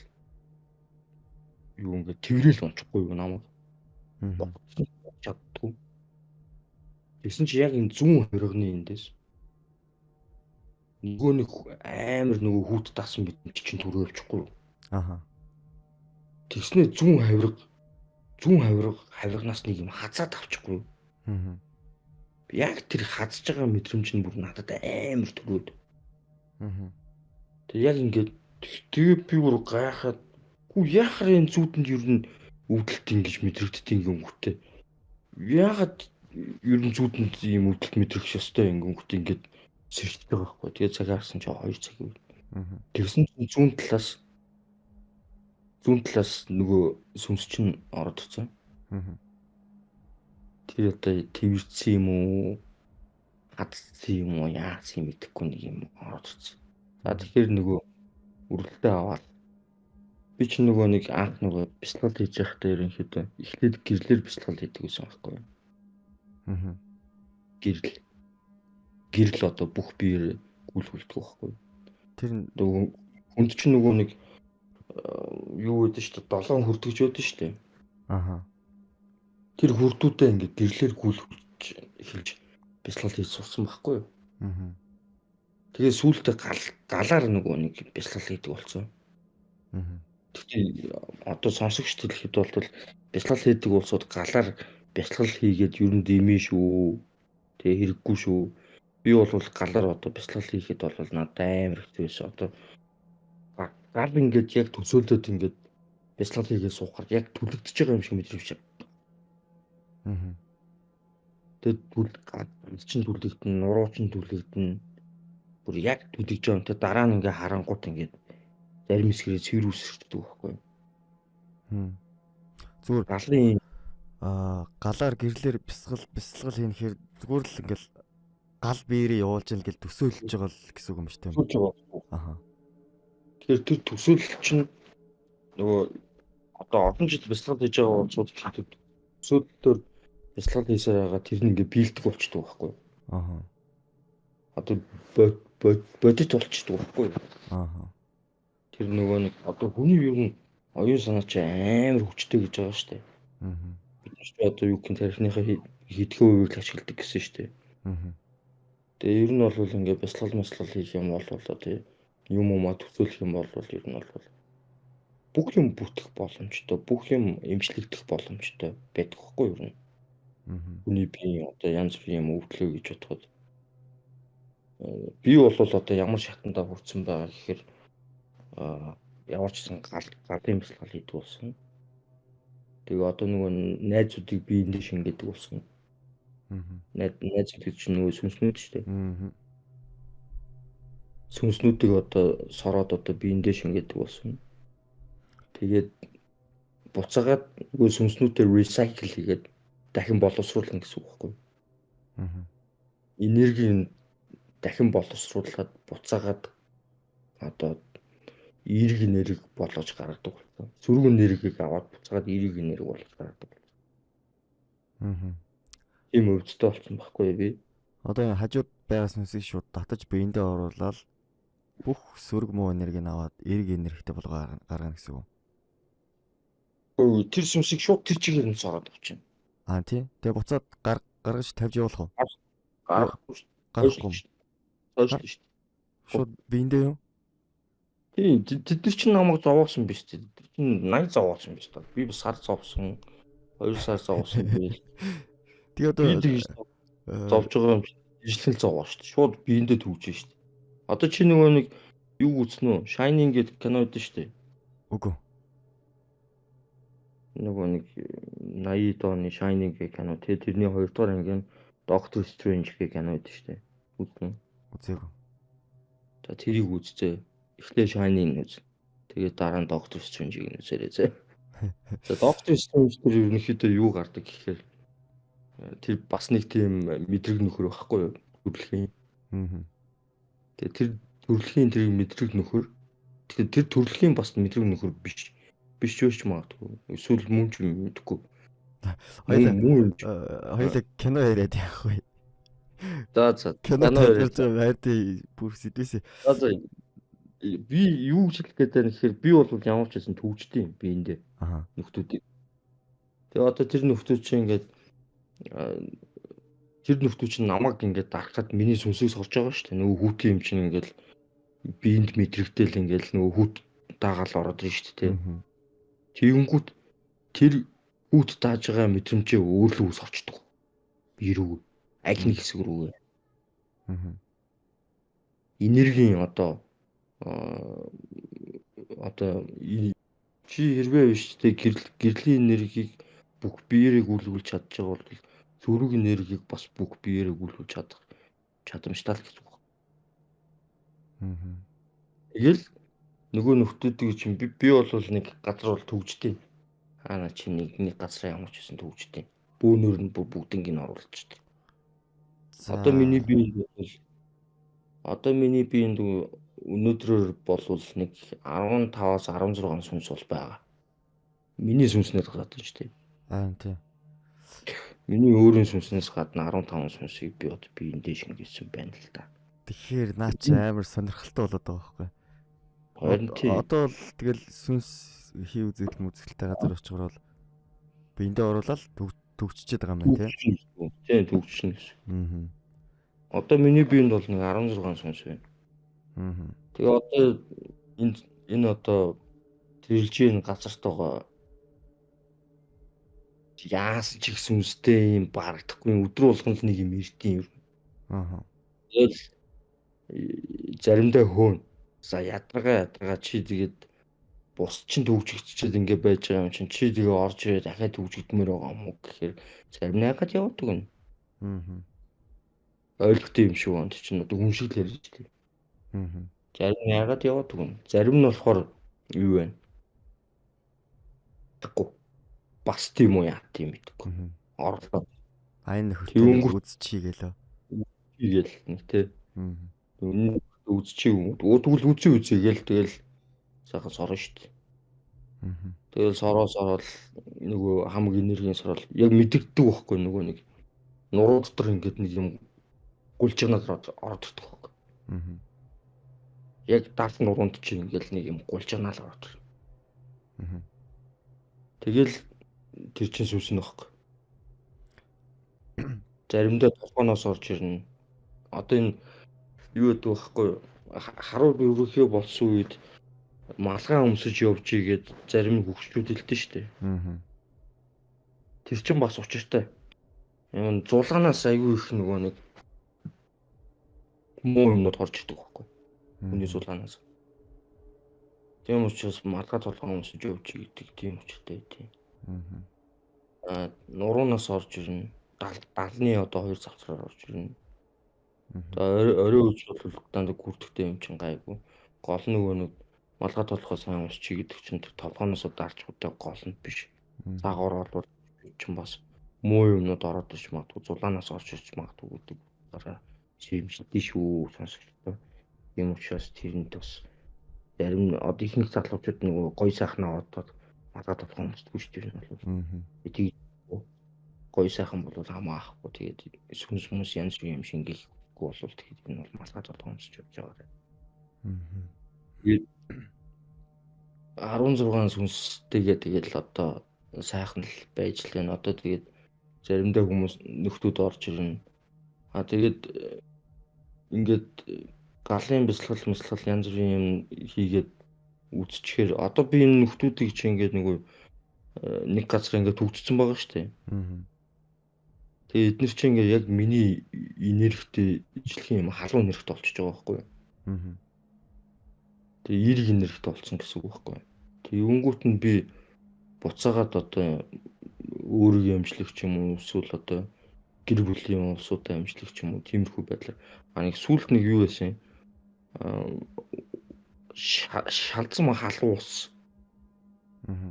S2: юу ингээд тэрэл унчихгүй юу намайг чаддгүй. Тэгсэн чи яг энэ зүүн хоригны эндээс нөгөө нэг амар нөгөө хүүт даасан бид чинь түрүү явчихгүй юу.
S1: Аха.
S2: Тэгснээ зүүн хавиргнаас нэг юм хазаад авчихгүй юу. Яг тэр хазж байгаа мэдрэмж нь бүр надад амар төрөөд. Тэг яг ингээд тэгээ би бүр гайхаад хүү яахаар энэ зүүдэнд ер нь өвдөлт ингэж мэдрэгддэг юм хөөтэй. Яагаад ер нь зүүдэнд ийм өвдөлт мэдрэх ёстой юм хөөтэй ингээд сэрчдэг байгаа байхгүй. Тэгээ цаг харсан чи 2 цаг үе. Тэгсэн чинь зүүн талаас нөгөө сүмс чинь ороод ирсэн. Тэр одоо твэрсэн юм уу? Хадсан юм уу? Яасан юм мэдэхгүй нэг юм ороод ирсэн. За тэгэхээр нөгөө үргэлжлээ аваад би ч нөгөө нэг анх нөгөө бяцлал хийж байхдаа ерөнхийдөө эхлээд гэрлэр бяцлал хийдэг гэсэн байхгүй юу? Гэрэл одоо бүх биеэр гүйл хүлдэг байхгүй юу? Тэр нөгөө хүнд чинь нөгөө нэг юу гэдэг шүү дээ 7 хүрдэгч байдаг шүү дээ. Аха. Тэр хүрдүүдээ ингээд гэрлэр гүйл эхэлж бяцлал хийж сурсан байхгүй юу? Тэгээ сүүлдээ галаар нөгөө нэг бяцлал хийдэг болсон. Тэгэхээр одоо сонсогчдод хэлэхэд бол бяцлал хийдэг улсууд галаар бяцлал хийгээд ер нь дэмий шүү. Тэгээ хэрэггүй шүү. Би бол галаар одоо бяцлал хийхэд бол надад амар хэцүү байсан. Одоо гал ингээд яг төсөөлөд ингээд бяцлал хийгээд суухаар яг түлэгдэж байгаа юм шиг мэдрэмж. Тэгээд чинь түлэгдэн, нуруу чинь түлэгдэн. Бүр яг түлэгж байгаа юм. Тэ дараа нь ингээ харангуут ингээд зарим хэсгэрээ цэвэр үсэрчдэг байхгүй юу? Зүгээр галын галаар гэрлэр бясалгал хийнэхээр зүгээр л ингээл гал биерээ явуулж ингээл төсөөлж байгаа л гэсэн үг юм шүү дээ. Аха. Тэгэхээр тэр төсөөлөл чинь нөгөө одоо олон жил бясалгал хийж байгаа улсууд төсөөлөлөөр бясалгал хийсээр байгаа тэр нь ингээ биелдэг болчдөг байхгүй юу? Аха. Одоо бодит болчдөг байхгүй юу? Аха. Тэр нөгөө нэг одоо хүний ер нь оюун санаа чи амар хүчтэй гэж байгаа шүү дээ. Бид ч одоо юу гэх тарихныхаа хэдхэн хувийг л ашигладаг гэсэн шүү дээ. Тэгээ ер нь бол ингээ бяцлал хийх юм бол одоо юм төсөөлөх юм бол ер нь бол бүх юм бүтэх боломжтой, бүх юм эмчлэгдэх боломжтой байдаг хгүй юу ер нь. Хүний бие одоо янз бүрийн юм өвдлөө гэж бодоход би бол одоо ямар шатандаа хүрсэн байгаа гэхээр ямар ч сан гарын бяцлал хийдэг болсон. Тэгээ одоо нөгөө найзуудыг биендээ шингээдэг болсон. Найзууд чинь нөгөө сүнснүүд шүү дээ. Сүнснүүдийг одоо сороод одоо биендээ шингээдэг болсон. Тэгээд буцаагаад нөгөө сүнснүүдээр recycle хийгээд дахин боловсруулна гэсэн үг байхгүй юу? Энергийг дахин боловсруулад буцаагаад одоо эерэг энерги болгож гаргадаг болсон. Сөрөг энергийг аваад буцаагаад эерэг энерги болгож гаргадаг болсон. Тийм өвдөлтөй болсон байхгүй би. Одоо энэ хажууд байгаа сүнсийг шууд татаж биендээ оруулаад бүх сөрөг муу энергийг аваад эерэг энергитэй болгоо гаргана гэсэн үг. Тэр сүнсийг шууд тэр чигээр нь сороод авчихна. Тийм. Тэгээ буцаад гаргаж тавьж явуулах уу? Гарахгүй шүү. Сойшлоо шүү. Шууд биендээ юу? Тийм, тэд нар чинь намайг зовоосон биз дээ. Тэд чинь 80 зовоосон биз дээ. Би бас сар зовсон. 2 сар зовоосон би. Тэгээ одоо зовж байгаа юм ижлэл зовоо шүү дээ. Шууд биендээ төвж шүү дээ. Одоо чи нөгөө нэг юу үзсэн үү? Shining гэдэг кино өгдөө шүү дээ. Үгүй. Нөгөө нэг 80-д оны Shining гэх кино. Тэгээ тэрний 2 дугаар анги нь Doctor Strange гэх кино өгдөө шүү дээ. Үзсэн. Үзээгүй. За тэрийг үзчихээ. Эхлээ Shining үз. Тэгээд дараа нь Doctor Strange-ийг үзээрэй зэ. За Doctor Strange тэр ерөнхийдөө юу гардаг гэхээр тэр бас нэг тийм мэдрэг нөхөр байхгүй юу? Төрөлхийн. Тэгээд тэр төрөлхийн тэр мэдрэг нөхөр. Тэгэхээр тэр төрөлхийн бас мэдрэг нөхөр биш ч байж магадгүй. Эсвэл мөн ч мэдэхгүй.
S1: Хоёлаа хоёлаа кино яриад явах вэ?
S2: За
S1: Кино тайлбарж байгаа хайртай бүр сэдвээсээ.
S2: за би юу гэж хэлэх гээд байна гэхээр би бол ямар ч байсан төвчтэй юм биендээ
S1: Аха.
S2: нөхдүүдийг. Тэгээ одоо тэр нөхдүүд чинь ингээд тэр нөхдүүд чинь намайг ингээд дарахад миний сүнсийг сорж байгаа шүү дээ. Нөгөө хүүтийн юм чинь ингээд биеинд мэдрэгдээл ингээд нөгөө хүүт даагаал ороод ирж шүү дээ. Тэгэнгүүт тэр хүүт дааж байгаа мэдрэмжээ өөрлөгөө сорчдөг. Би рүү агны хэсэг рүү. Энергийн одоо чи хэрвээ биш тэ гэрлийн энергийг бүх биеэрээ гүйлгүүлж чадж байгаа бол зүрх энергийг бас бүх биеэрээ гүйлгүүлж чадах чадамжтай л гэж байна. Тэгэл нөгөө нөхдүүдийг чинь би бол нэг газар бол төвчтэй. Хаана чи нэг газар ямар ч гэсэн төвчтэй. Бөөнөр нь бүгдийг нь оруулчихдаг. Одоо миний биенд өнөөдрөөр болвол нэг 15-аас 16 сүнс бол байгаа. Миний сүнснээс гадна ч тийм.
S1: Тийм.
S2: Миний өөрийн сүнснээс гадна 15 сүнсийг би одоо биендээ шингээсэн байна л да.
S1: Тэгэхээр наа чи амар сонирхолтой болоод байгаа байхгүй.
S2: Харин тийм.
S1: Одоо л тэгэл сүнс хий үзэл мүзгэлтэй газар очихроо биендээ оруулаад төгччихэд байгаа юм тийм.
S2: Тийм төгчсөн гэсэн. Одоо миний биенд бол нэг 16 сүнс байна. Тэгээ одоо энэ одоо тэрэлжийн газарт байгаа яасан ч их сүнстэй юм барагдахгүй өдрө болгон л нэг юм ирдیں۔ Тэгэл заримдаа хөөн. За ядаргаа чи тэгээд бус чин төвчгччихэд ингэ байж байгаа юм чинь чи тэгээ орж ирээ дахиад төвчгдмээр байгаа юм уу гэхээр зарим найгаад явдаг нь. Ойлгохтой юм шүү онд чинь одоо хүн шиг л ярьж тий. Зарим яагаад явдаг юм. Зарим нь болохоор юу вэ? Тэгэхгүй. Бас тийм үү яа тийм мэдгүй. Орлоо.
S1: Айн нөхөртэй үзчихье гэлөө.
S2: Гээл нэг тий. Үнэн үзчихье. Тэгвэл үзье гээл тэгэл сайхан сорно шүү дээ. Тэгэл сороод нөгөө хамаг энергийн сорол яг мэдэгддэг байхгүй нөгөө нэг нуруу дотор ингээд нэг юм гулчигнаад ороод ирдэг байхгүй. Яг даалт нуруунд чинь ингээл нэг юм гулчигнаал ороод ирнэ. Тэгэл тэр чинь сүнс нь байхгүй. Заримдаа толгооноос орж ирнэ. Одоо энэ юу гэдэг байхгүй харуу өрөхөө болсон үед малгай өмсөж явж игээд зарим нь хөвгчүүд хэлдэг шүү дээ. Тэр чинь бас учиртай. Юм зулгаанаас аягүй их нөгөө нэг муу юмнууд орж идэг байхгүй. Хүний зулгаанаас. Тийм учраас малгай толгоо өмсөж явж игэдэг тийм учиртай тийм. Нуруунаас орж ирнэ. Далны одоо хоёр завцраар орж ирнэ. Орой үеч бол дандаа гүрдэгтэй юм чинь гайгүй. Гол нөгөө нэг малгай толгой сайн ус чигэдэг чинь толгооноос дарж хөтэй гол нь биш. Цаагаар бол чинь бас муу юмнууд ороод ирж магадгүй зулаанаас орж ирж магадгүй гэдэг гараа шимжлээ шүү сонсогчтой. Юм учраас тэрэнд бас зарим одоо ихэнх залуучууд нөгөө гоё сайхнаа одоод малгай толгой өмсдөггүй шүү дээ бол. Тэгээд гоё сайхан бол хамаахгүй тэгээд сүнс янз бүр юм шингээхгүй бол тэгээд энэ бол малгай толгой өмсөж явж байгаа. Тэгээд 16 сүнстэйгээ тэгэл одоо сайхан л байж л байна. Одоо тэгээд заримдаа хүмүүс нөхдүүд орж ирнэ. Тэгээд ингээд галын бясалгал янз бүрийн юм хийгээд үзчихээр одоо би энэ нөхдүүдийг чи ингээд нөгөө нэг газар ингээд төгссөн байгаа шүү дээ. Тэгээд эдгээр чи ингээд яг миний энергитэй ижилхэн юм халуун энергитэй болчихж байгаа байхгүй юу? Тэгээ эерэг энергитэй болсон гэсэн үг байхгүй юу? Тэгэнгүүт нь би буцаагаад одоо өөрийгөө амжилах ч юм уу эсвэл одоо гэр бүлийн улсуудаа амжилах ч юм уу тиймэрхүү байдлаар нэг сүүлд нэг юу байсан шалцсан халуун ус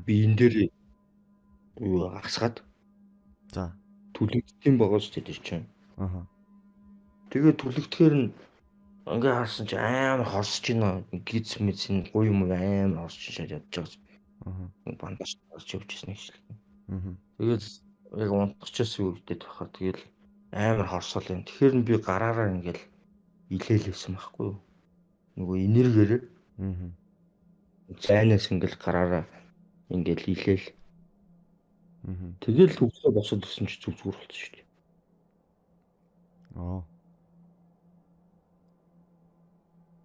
S2: би энэ дээр юу агсгаад
S1: за
S2: түлэгдсэн байгаа шүү дээ чинь. Тэгээ түлэгдэхээр нь ингээ харсан чи амар хорсож байна. Гиз мэдсэн гоё юм амар хорсож шаад явж байгаа. Бандаж орж явж ирсэн гэж. Тэгээд яг унтчихсан үедээ тахаа тэгэл амар хорсол юм. Тэгэхээр би гараараа ингээл илээлсэн байхгүй юу? Нөгөө энергиэр
S1: Аа.
S2: зайнаас ингээл гараараа ингээл илээл.
S1: Аа.
S2: Тэгэл төгсөө босоод ирсэн чи зүг зүгээр болсон шүү дээ.
S1: Аа.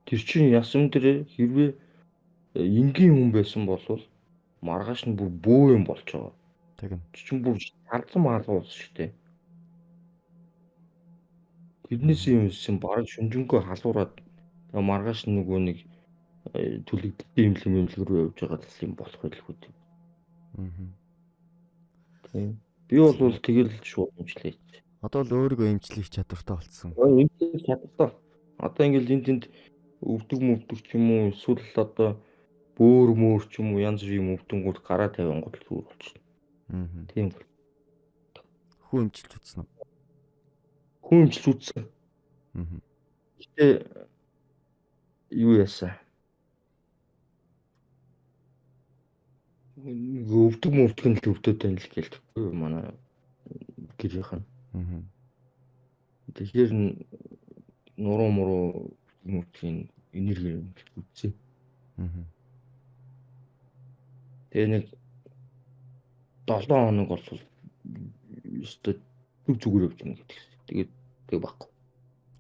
S2: Тэр чинь ясам дээр хэрвээ энгийн хүн байсан бол маргааш нь бүр бөө юм болж байгаа.
S1: Тэгнь.
S2: Чинь бүр харлан маалгал болсон шүү дээ. Тэрнээс юм байсан бараг шүнжэнгөө халуураад маргааш нөгөө нэг түлэгдэлтэй имлэг рүү явж байгаа юм болох байлгүй дээ.
S1: Аа.
S2: Тийм. Би бол тэгэл шууд имжлээ.
S1: Одоо л өөрийгөө эмчлэх чадвартай болсон.
S2: Имжлэх чадвартай. Одоо ингээл энэ тэнд өвдөг ч юм уу эсвэл одоо бөөр ч юм уу янз бүрийн өвдөнгүүд гараа тавингууд л зүгээр болчихно.
S1: Аа.
S2: Тийм.
S1: Хүн эмчилж үзсэн үү?
S2: Хүн эмчилж үзсэн.
S1: Аа.
S2: Гэтэ юу яасан? Өвдөг нь л өвдөд тань л гэлтэхгүй манай гэрийнх нь.
S1: Аа.
S2: Тэгэхээр нуруу хүмүүсийн энерги үзье.
S1: Аа.
S2: Тэгээ нэг 7 хоног бол өстө зүгээр явж байна гэдэг. Тэгээд баггүй.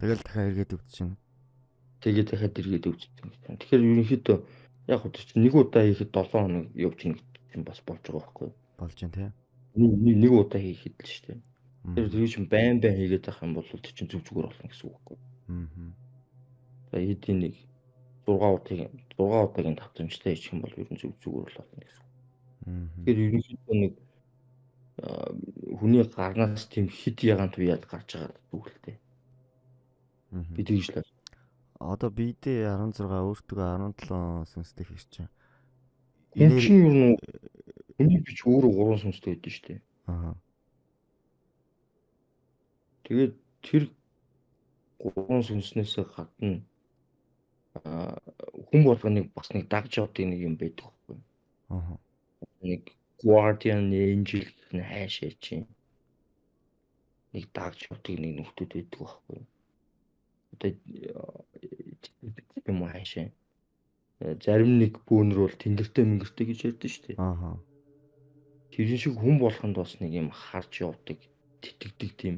S1: Тэгэл дахиад эргээд өвдөж.
S2: Тэгээд дахиад эргээд өвдсөн. Тэгэхээр ерөнхийдөө яг хөө чи нэг удаа хийхэд 7 хоног явж ийн гэсэн бас болж байгаа байхгүй.
S1: Болж байна тий.
S2: Нэг удаа хийхэд л шүү дээ. Тэр чинь байн хийгээд авах юм бол тэр чинь зүгээр болно гэсэн үг байхгүй.
S1: Аа.
S2: За эдийн нэг 6 удаагийн давтамжтай хийх юм бол ер нь зүгээр болно гэсэн. Тэгэхээр ерөнхийдөө нэг хүний гарнаас тийм хит ягаан туяад гарч байгаа зүгэлтэй. Би тэгж л.
S1: Одоо бидээ 16 өөртөө 17 сүнстэй хийж чинь.
S2: Энэ чинь юу нэ? Хүний бич өөрөө 3 сүнстэй байдаг шүү дээ.
S1: Аа.
S2: Тэгээд тэр 3 сүнснээс гадна хүн болгоныг бас нэг дагж явдаг нэг юм байдаг байхгүй.
S1: Аа.
S2: Нэг guardian angel гэх нь хайшаа чинь. Нэг дагж явдаг нэг нөхдүүд байдаг байхгүй. Одоо юм хайшаа. Зарим нэг бөөнөр бол тэнгэртэй мэнгэртэй гэж ярьдэн шүү дээ.
S1: Аа.
S2: Тэрэн шиг хүн болгонд бас нэг юм харж явдаг, тэтгдэг тийм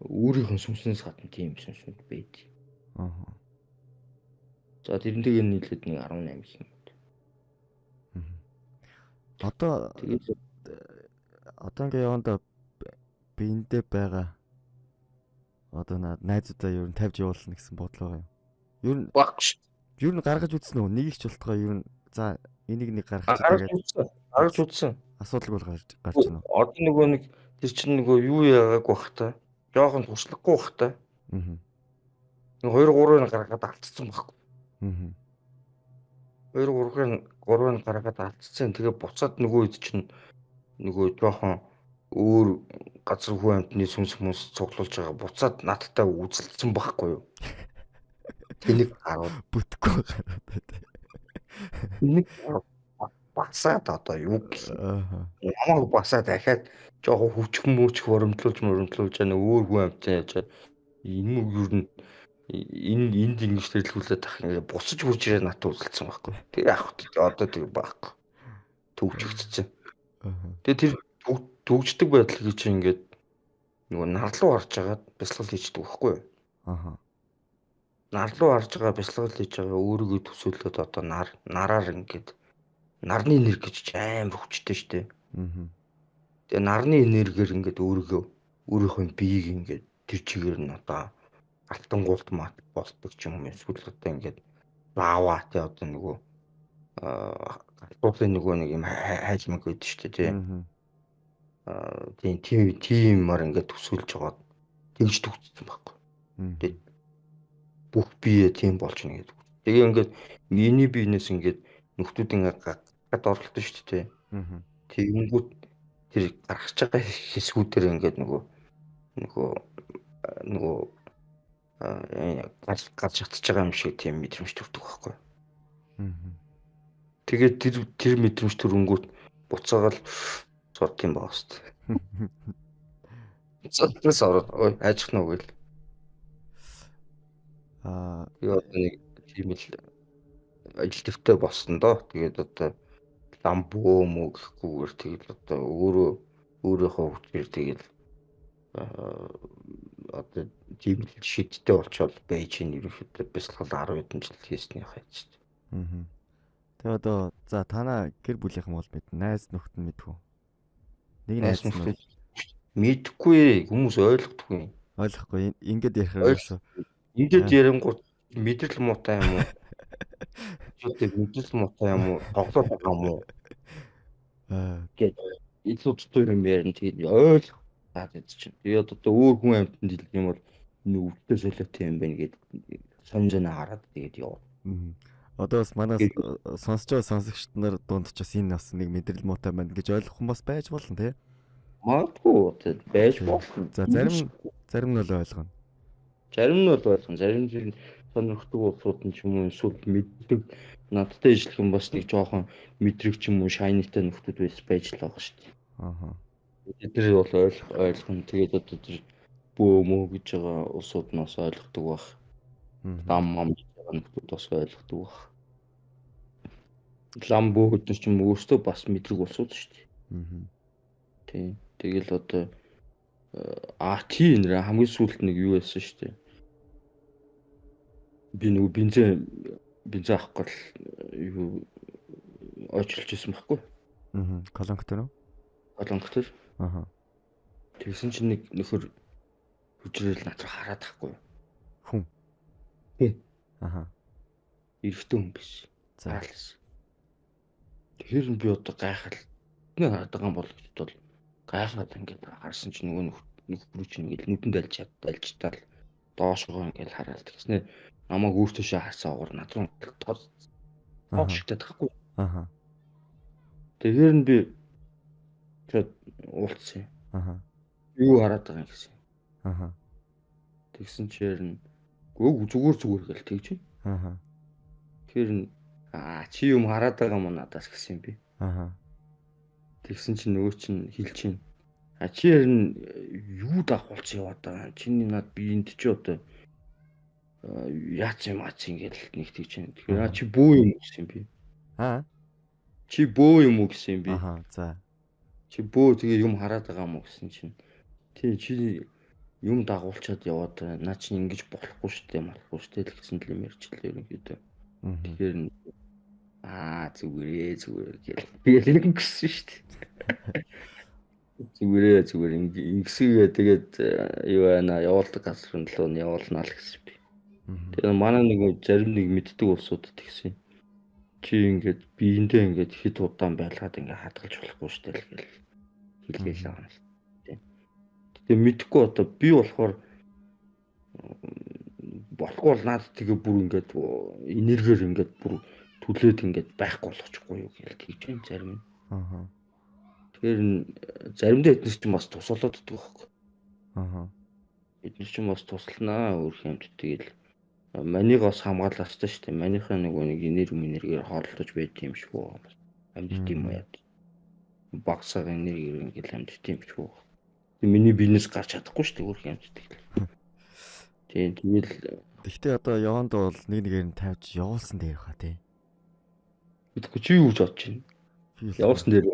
S2: өөрийнх нь сүнснээс гадна тийм сүнсүүд байдаг.
S1: Аа.
S2: За тэрнтэйг нийлээд нэг 18 гэх юм.
S1: Одоо ингээ яванда биендээ байгаа одоо найзуудаа ер нь тавьж явуулна гэсэн бодол байгаа юм. Ер нь
S2: багш.
S1: Ер нь гаргаж үзсэн үү? Нэг их ч болтгоо ер нь за энийг нэг гаргаж
S2: үзсэн.
S1: Асуудалгүй бол гарч байна уу?
S2: Одоо нөгөө нэг тэр чинь нөгөө юу яагааг бах та. Жохон туршлахгүй бах та.
S1: Аа.
S2: 2-3-ыг гаргаад алдсан байхгүй.
S1: Аа.
S2: 2-3-ыг гаргаад алдсан. Тэгээ буцаад нөгөө хэд чинь нөгөө жохон өөр газар хүн амтны сүнс хүмүүс цуглуулж байгаа буцаад надтай үзэлцсэн байхгүй юу? Тэнийг гарууд
S1: бүтэхгүй гараад байна.
S2: Нэг басаад одоо юу гэх
S1: Аа.
S2: ямаг басаад дахиад жоохон хөвчх воромтлуулж яана өөр хүн амтан яаж энэ юу ер нь энд ингэж хэрэглүүлээд тах ингээ буцаж хурж ирээ надад үзэлцсэн байхгүй. Тэгээ авах одоо тэг байхгүй. Төвчгцсэн. Тэгээ тэр төгждөг байдал гэж ингээд нөгөө нар руу харж агаад бясалгал хийждэг байхгүй юу?
S1: Аа.
S2: Нар руу харж байгаа бясалгал хийж байгаа өөрийгөө төсөөлөд одоо нараар ингээд нарны энерги гэж амар хүчтэй штэ.
S1: Аа.
S2: Тэгээ нарны энергиэр ингээд өөрийнхөө биеийг ингээд тэр чигээр нь одоо алтангуулт мат болдог ч юм уу эсвэл одоо ингээд лава тий одоо нөгөө галтуулын нөгөө нэг юм хайжмаг гэдэг штэ тий. Тийм ингээд төсөөлж байгаа тэгж төгссөн байхгүй. Тэгээд бүх бие тийм болж байна гэдэг. Тэгээ ингээд миний биенээс ингээд нөхдүүд ингээд гад орлоо шүү дээ. Тэгэнгүүт тэр гаргаж байгаа хэсгүүдээр ингээд нөгөө гарч шатж байгаа юм шиг тийм мэдрэмж төрдөг байхгүй. Тэгээд тэр мэдрэмж төрөнгүүт буцаагаал сууд юм байна шүү дээ. Цоцос ороод ой ажих нь үгүй л. Тэгээ одоо нэг тийм л ажил төвтэй болсон доо. Тэгээд одоо ламбуу мө гэхгүйгээр тэгэл одоо өөрийнхөө хүчээр тэгэл одоо тийм л шидтэй болчоод байж ийн ерөнхийдөө бясалгал 10 хэдэн жил хийсний хайч.
S1: Тэгээ одоо за танаа гэр бүлийнхэн бол мэд найз нөхд нь мэдвүү. Нэг
S2: Найз
S1: найз нь
S2: нөхдөд мэдхгүй хүмүүс ойлгохгүй.
S1: ойлгохгүй ингээд ярихаар юусоо.
S2: Ингээд ярингууд мэдрэл муутай юм уу? Чөтөд мэдрэл муутай юм уу? Тоглоод байгаа юм уу? Гэт илүү тутуу юм ярина тэгээд ойлгох таад чинь. Тэгээд одоо өөр хүн амьтанд хэлэх юм бол өвдөө солиотой юм байна гэд сонжоо хараад тэгээд яв.
S1: Одоо бас манаас сонсож байгаа сонсогчд нар дунд ч бас энэ бас нэг мэдрэл муутай байна гэж ойлгох хүн бас байж болно тий.
S2: Магадгүй байж болно.
S1: За зарим нь бол ойлгоно.
S2: Зарим нь бол ойлгоно. Зарим нь сонирхдаг улсууд нь ч юм уу эсвэл мэддэг надтай ижилхэн юм бас нэг жоохон мэдрэг ч юм уу шайнитай нөхдүүд байж л байгаа шүү дээ. Эдгээр бол ойлгоно. Тэгээд одоо тэр бөө мөө гэж байгаа улсууд нь бас ойлгодог байх. Дам гэж байгаа нөхдүүд бас ойлгодог байх. Лам бөө гэдэг ч юм өөртөө бас мэдрэг улсууд шүү дээ. Тийм. Тэгэл одоо тийм нэр хамгийн сүүлд нэг юу байсан шүү дээ. Би нөгөө бензин авах гол юу очилж ирсэн байхгүй.
S1: Колонктор уу?
S2: Колонктор. Тэгсэн чинь нэг нөхөр хүчрэл над руу хараад тахгүй.
S1: Хүн.
S2: Тийм. Эрэгтэй хүн биш. Заалс. Тэгэхээр би одоо гайхал нэг хараад байгаа юм бол бол гайхаад ингээд харсан чинь нөгөө нөхөр чинь ингээд нүдэнд альж тал доошгоо ингээд хараад тэгснэ намайг өөртөөшөө харсан уур над руу тоочтой тахгүй. Тэгэхээр нь би тэгээд уулцсан. Юу хараад байгаа юм гэсэн. Тэгсэн чинь зүгээр гэл тэгж байна. Тэгэхээр нь чи юм хараад байгаа юм надаас гэсэн би. Тэгсэн чинь нөгөө чинь хэлж чинь чи харин юу дагуулж яваад байгаа. Чиний над би энд чи одоо яац юм ингээл нэг тэгж байна. Тэгэхээр чи бөө юм гэсэн би. Чи бөө юм уу гэсэн би.
S1: За.
S2: Чи бөө тэгээ юм хараад байгаа юм уу гэсэн чинь. Тий чи юм дагуулчаад яваад наа чи ингэж болохгүй штэ л гэсэн л юм ярьчлаа ерөнхийдөө. Тэгэхээр зүгээр гэсэн штэ. Зүгээр ингэсгээ тэгээд юу байна явуулдаг газрын руу нь явуулнаа л гэсэн би. Тэгээд манай нэг зарим нэг мэддэг улсуудад тэгсэн. Чи ингээд биендээ ингээд хэд удаан байлгаад ингээд хадгалж болохгүй штэ л гэл хэлгээл байгаа юм. Тэгээд мэдхгүй одоо би болохоор болохгүй бол наад тэгээ бүр ингээд энергиэр ингээд бүр түлээд ингээд байхгүй болгочихгүй юу гэл тэгж юм зарим нь. Тэгэхээр заримдаа эднес чинь бас тусалаад ддаг байхгүй. Эднес чинь бас тусланаа өөр хэмт тэгэл манийгоос хамгаалаад та штэ. Манийхаа нэг энергээр хооллож байд юм шиг үү. Амьд тийм уу яа. Багсаг энергээр ингээд амьд тийм шиг үү. Тэг миний бизнес гарч чадахгүй штэ өөр хэмт тэгэл. Тэгэл
S1: Гэхдээ одоо яванд бол нэгээр нь тавьж явуулсан дээр хаа тий.
S2: Мэдгүй чи юу гэж бодож байна? Явуулсан дээр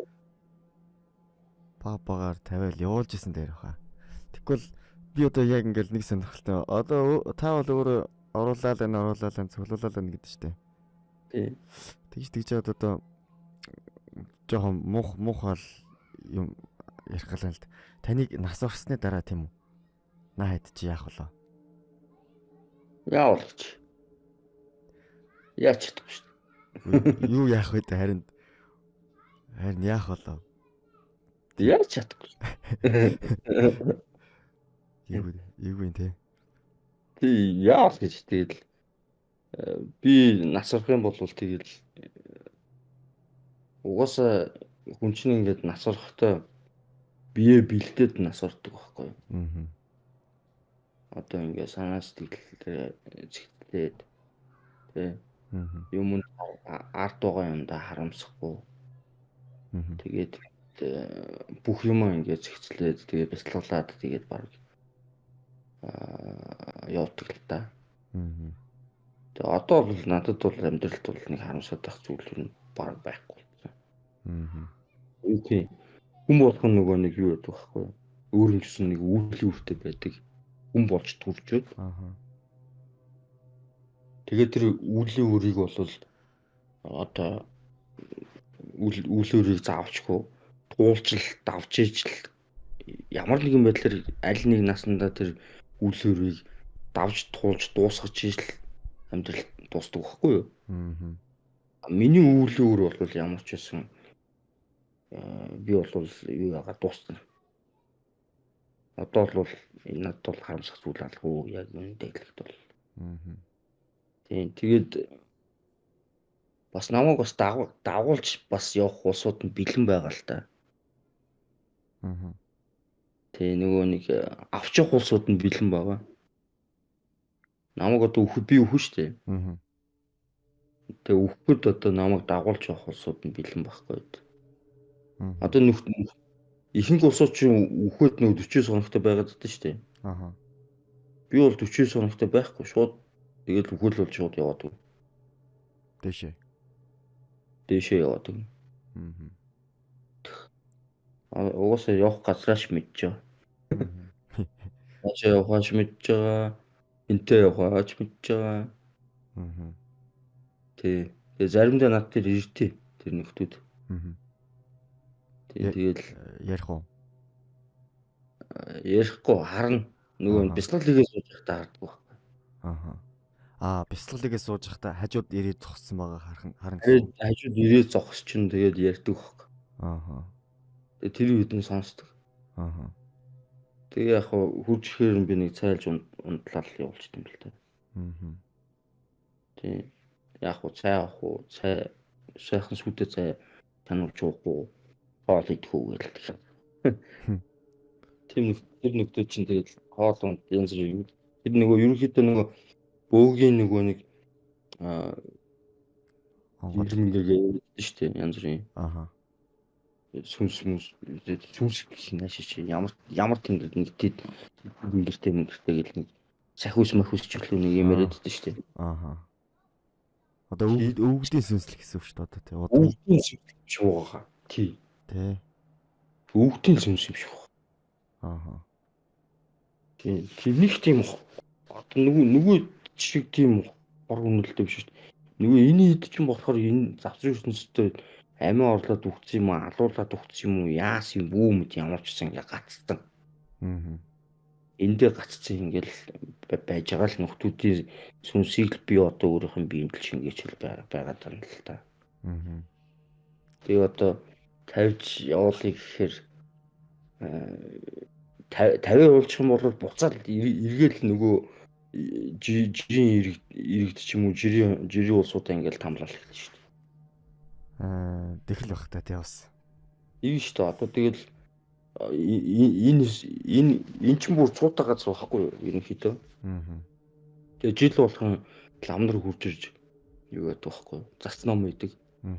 S1: багаар тавиал явуулж исэн дээр хаа. Тэгвэл би одоо яг ингээл нэг сонирхолтой. Одоо та бол өөрөө оруулаад цуглуулаад гэдэг штэ.
S2: Тий.
S1: Тэгж чад одоо жоохон муухай юм ярих гал л таныг нас орсны дараа тийм үү? Наа хэд чи яах вэ?
S2: Яавалч. Яач чадахгүй шүү
S1: дээ. Юу яах вэ харин яах вэ?
S2: Яач чадахгүй.
S1: Юу вэ те?
S2: Тий яах гэж тэгэл би нас орох юм бол тэгэл угаасаа хүн чинь ингээд нас орохдоо бие бэлдээд нас ордог байхгүй юу? Одоо ингээд санаа сэтгэлээр зэгтлээд тий юм ард байгаа юм да харамсахгүй. Тэгээд бүх юм ингээд зэгцлээд тэгээд бяцлаглаад тэгээд баг явдаг л та.
S1: Аа.
S2: Тэгээ одоо бол надад бол амьдралд бол нэг харамсаад байх зүйл юм баг байхгүй.
S1: Аа.
S2: Тийм. Хүн болох нь нөгөө нэг юу гэдэг байхгүй юу? Өөр юм гэсэн нэг үүрлийн үртэй байдаг. Хүн болж төржөөд.
S1: Аа.
S2: Тэгээд тэр үүрлийн үрийг бол одоо үлөөрийг заавчгүй туулж л давж иж л ямар нэгэн байдлаар аль нэг насандаа тэр үлөөрийг давж туулж дуусгаж иж л амьдрал дуустдаг байхгүй юу?
S1: Аа.
S2: Миний үүрлийн үр бол ямар ч байсан би бол юу яагаад дуусна. Одоо бол надад бол харамсах зүйл алгүй яг энэ дэглэгт бол.
S1: Аа.
S2: Тийм тэгээд бас намайг бас дагуулж бас явах улсууд нь бэлэн байгаа л та.
S1: Аа.
S2: Тэгээ нөгөө нэг авч явах улсууд нь бэлэн байгаа. Намайг одоо би өхөн штэ.
S1: Аа.
S2: Тэгээ өхөд одоо намайг дагуулж явах улсууд нь бэлэн байхгүй.
S1: Аа.
S2: Одоо ихэнх улсууд чинь өхөд нөгөө 40 соногтой байгаад байдаг штэ.
S1: Аа.
S2: Би бол 40 соногтой байхгүй шууд тэгээд өхөл бол шууд яваад байна. Дэшээ яваад байна. Угаасаа явах газраач мэдж байгаа. Ачаа явахаач мэдж байгаа. Энтэй явахаач мэдж байгаа.
S1: Аа.
S2: Тий. Тэгээ заримдаа над тэр иртээ тэр нөхдүүд.
S1: Аа.
S2: Тэгээд
S1: ярих уу?
S2: ярихгүй харна. Нөгөө бяцлал хийгээ сууж байхдаа хардаг байхгүй.
S1: Аа. Бяцлал хийгээ сууж байхдаа хажууд ирээд зогссон байгаа харна.
S2: Тэгээд хажууд ирээд зогсчин тэгээд ярьдаг байхгүй.
S1: Аа.
S2: Тэгээд тэр үед нь сонсдог.
S1: Аа.
S2: Тэгээ яг хурж ихээр би нэг цайлж унтлал явуулчихсан юм л та.
S1: Аа.
S2: Тий. Яг цай авах уу? Цай сайхан сүтэ цай тануулж уухгүй. Хоол идэхүү гэл. Тийм тэр нөхдөө чинь тэгээд хоол унд янз бүр юм. Тэр нөгөө ерөнхийдөө нөгөө бөөгийн нөгөө нэг ирмэнгээ гэдэг шүү дээ янз бүрийн.
S1: Аа.
S2: Сүмс гэх нааш чи ямар тэнгэр гэртэй гэл нэг сахиус махиус ч үлээ нэг юм яриад байдаг шүү дээ.
S1: Аа. Одоо өвгдийн сүнслэг гэсэн үг шүү дээ одоо тий.
S2: Өвгдийн сүнслэг шүү байгаа. Тий.
S1: Тий.
S2: Өвгдийн сүнс юм шүү.
S1: Аа.
S2: Тий. Нэг тийм одоо нөгөө шиг тийм гор үнэлтэй биш шүү дээ. Нөгөө энэ хэд ч юм болохоор энэ завсрын ертөнцийн амиа орлоод үхсэн юм уу, алуулаад үхсэн юм уу, яасан бүү мэд ямар ч гэсэн ингээ гацсан.
S1: Аа.
S2: Эндээ гацсан ингээл байж байгаа л нөхдүүдийн сүнсийг би одоо өөрийнх нь биемдэл шингээж хэл байгаад байна л та.
S1: Аа.
S2: Би одоо тавьж явуулъя гэхээр 50 явуулчих юм бол буцаад эргээл нөгөө жирийн иргэд ч юм уу жирийн улсуудаа ингээл тамлал хэлнэ шүү дээ.
S1: Тэгэл бах та тий бас.
S2: Ийм шүү дээ. Одоо тэгэл энэ ч бүр цуутай газар байхгүй юу ерөнхийдөө.
S1: Аа.
S2: Тэгээ жил болгон ламнар хурж ирж юу гэдэг байхгүй юу? Зац ном хийдэг.
S1: Аа.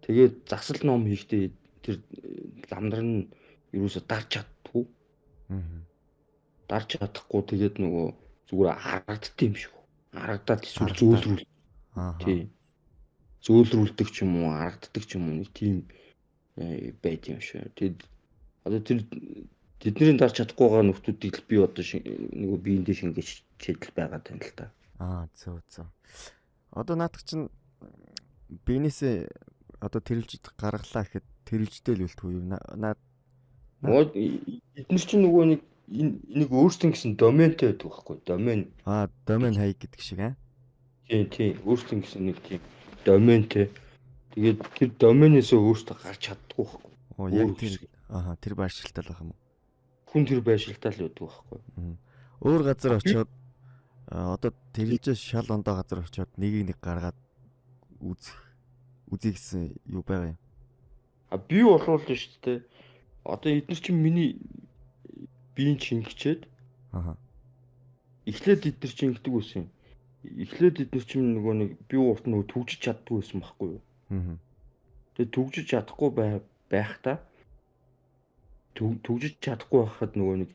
S2: Тэгээд засал ном хийхдээ тэр ламнар нь юусоо дарж чаддгүй.
S1: Аа.
S2: Дарж чадахгүй тэгээд нөгөө зүгээр харагддаг юм шүү. Харагдаад эсвэл зөөлрүүл.
S1: Аа.
S2: Тий. Зөөлрүүлдэг ч юм уу, харагддаг ч юм уу нэг тийм байд юм шүү. Тэгэд одоо тэр тэдний дарж чадахгүй байгаа нөхдүүдийг би одоо нөгөө биендээ шингээж чийдэл байгаад байна л та.
S1: Зөв. Одоо наадах чинь биенээсээ одоо тэрэлж гаргалаа гэхэд тэрэлжтэй л үлдэх үү?
S2: Эдгээр чинь нөгөө нэг өөрсдөө гэсэн доментэй байдаг байхгүй домен.
S1: Домен хай гэдэг шиг аа.
S2: Тий. Өөрсдөө гэсэн нэг тийм доментэй. Тэгээд тэр доменээсээ өөртөө гарч чаддгүй байхгүй.
S1: Яг тэр тэр байршилтай л байх юм уу?
S2: Хүн тэр байршилтай л байдаг байхгүй.
S1: Өөр газар очиод одоо тэрэлж шал ондоо газар очиод нэг гаргаад үзье гэсэн юу байгаа юм?
S2: Би болвол л шүү дээ. Одоо эдгээр чинь миний биеийн шингэчээд эхлээд эдгээр чинь ингэдэг байсан юм. Эхлээд эдгээр чинь нөгөө нэг би уурт нөгөө төгжиж чаддгүй байсан байхгүй юу? Тэгээд төгжиж чадахгүй байхдаа төгжиж чадахгүй байхад нөгөө нэг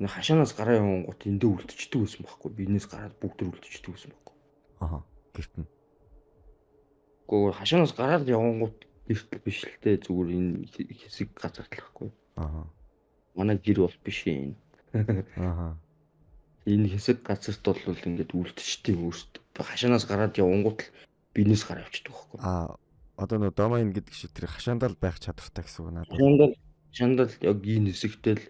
S2: хашаанаас гараа явсан гот эндээ үлдчихдэг байсан байхгүй. Биенээс гараад бүгд үлдчихдэг байсан байхгүй.
S1: Аха. Гэрт нь.
S2: Гэхдээ хашаанаас гараад явсан гот гэртэл биш л те зүгээр энэ хэсэг газар талахгүй.
S1: Аха.
S2: Манай гэр бол биш юм.
S1: Аха.
S2: Энэ хэсэг газарт бол ингээд үлдчихдэг өөртөө. Хашаанаас гараад явсан гот биенээс гараа явчихдаг байхгүй.
S1: Одоо нөө домайн гэдэг шиг тэр хашаандал байх чадвартай гэсэн үг надад.
S2: Хашаандал яг энэ хэсэгтэй л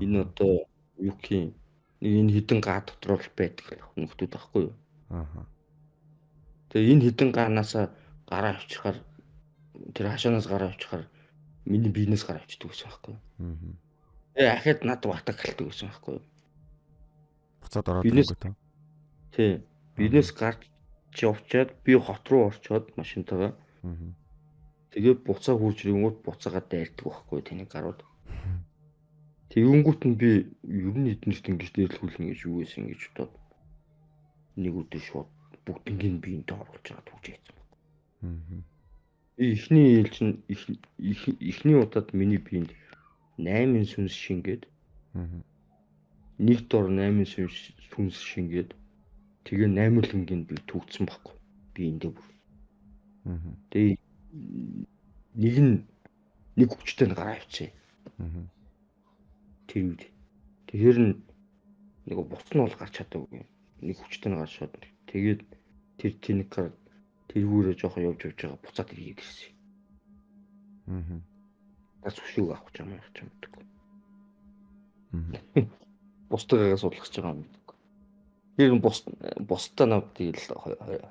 S2: энэ одоо юу гэх юм нэг энэ хідэн га дотор л байдаг нөхдүүд байхгүй юу.
S1: Аха.
S2: Тэгээ энэ хідэн гаанаас гараа авчихаар тэр хашаанаас гараа авчихаар миний биенээс гараа авчдаг гэсэн байхгүй юу.
S1: Аа.
S2: Тэгээ ахад над батаг гэлдэг гэсэн байхгүй юу.
S1: Буцаад ороод ирэнгүүт.
S2: Тий. Биенээс гарч явчаад би хот руу орчоод машинтайгаа.
S1: Аа.
S2: Тэгээ буцаа хурж ирэнгүүт буцаагаа дайрдаг байхгүй тэний гарууд. Тэгэнгүүт нь би ер нь эднэрт ингэж дээрлхүүлнэ гэж юу гэсэн гэж бодоод нэг өдөр шууд бүгднийг биентэй оруулж байгаа түүж яйцсан байна.
S1: Аа.
S2: Эхний ээлж нь эхний удаад миний биед 8 сүнс шингээд.
S1: Аа.
S2: Нэг дор 8 сүнс шингээд тэгээ 8 лингийн би түүгцсэн байхгүй. Биендээ бүр.
S1: Аа.
S2: Тэгээ нэг хүчтэй гараа авчээ.
S1: Аа.
S2: Тэгэхээр нэг буц нь бол гарч чадаагүй. Нэг хүчтэй гарч шууд. Тэгээд тэр тэнийгээр тэргүүрээ жоохон явж байгаа буцаад ирээд ирсэн.
S1: Аа.
S2: Бас өшөөг авах юм яах юм бэ?
S1: Аа.
S2: Бустайгаа судлах гэж байгаа юм бэ? Тэр бустай намд тэгэл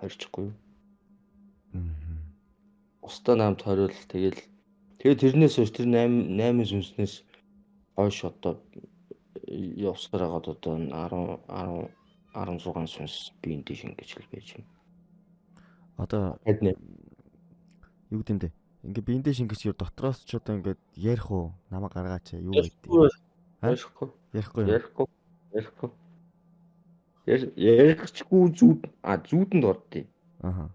S2: хорчихгүй юу?
S1: Аа.
S2: Бустай намд хориул тэгээд тэрнээс хойш тэр 8 сүнснээс хойш одоо явсаар хагаад одоо 16 сүнс биендээ шингэж л байж байна.
S1: Одоо юу гэдэг юм бэ? Ингээ биендээ шингэж дотроос ч одоо ингээд ярих уу? Намаа гаргаач юу гэдэг.
S2: Ярихгүй. Ярихчгүй зүүдэнд ордъё.
S1: Аха.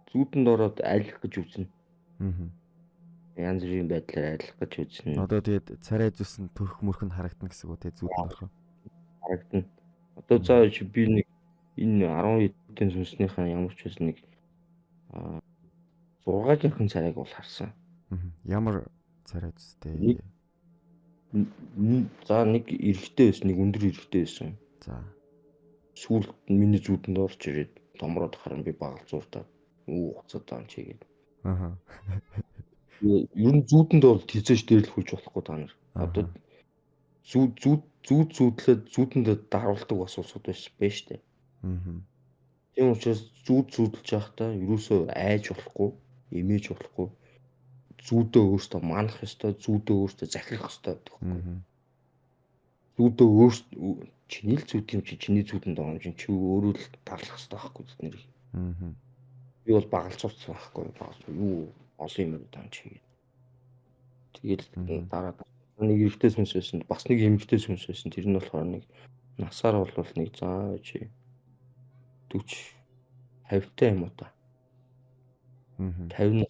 S2: Зүүдэнд ороод айлах гэж үзнэ.
S1: Аа.
S2: Янз бүрийн байдлаар айлах гэж үзнэ.
S1: Одоо тэгээд царай зүс нь төрх мөрх нь харагдана гэсэн үг те зүүдэнд орох.
S2: Харагдана. Одоо зааж би нэг энэ 12 хэдэн сүнснийхаа ямар ч байсан нэг 6-ын царайг бол харсан.
S1: Ямар царай зүстэй?
S2: За нэг эрэгтэй байсан, нэг өндөр эрэгтэй байсан.
S1: За.
S2: Сүүлд миний зүүдэнд орж ирээд томроод харан би багалзууртаа уцаад таам чигээд.
S1: Аха.
S2: Ер нь зүүдэнд бол тийзэж дээрлэхүүлж болохгүй та нар. Одоо зүүдлээд зүүдэндээ даруулдаг бас усуд байж штэ.
S1: Аа.
S2: Тийм учраас зүүдэлж явахдаа ерөөсөө айж болохгүй, эмээж болохгүй. Зүүдөө өөртөө манах ёстой, зүүдөө өөртөө захирах ёстой гэдэг байхгүй. Зүүдөө өөртөө чиний л зүүд юм чи чиний зүүдэнд байгаа юм чи өөрөө л тарлах ёстой байхгүй бид нэрийг.
S1: Аа.
S2: Би бол багалцуулсан байхгүй. Юу олон юм таам чигээд. Тэгэл дараа нэг эрэгтэй сүнс байсан, бас нэг эмэгтэй сүнс байсан. Тэр нь болохоор нэг насаар бол нэг зааж 40 50-тай юм уу та. 50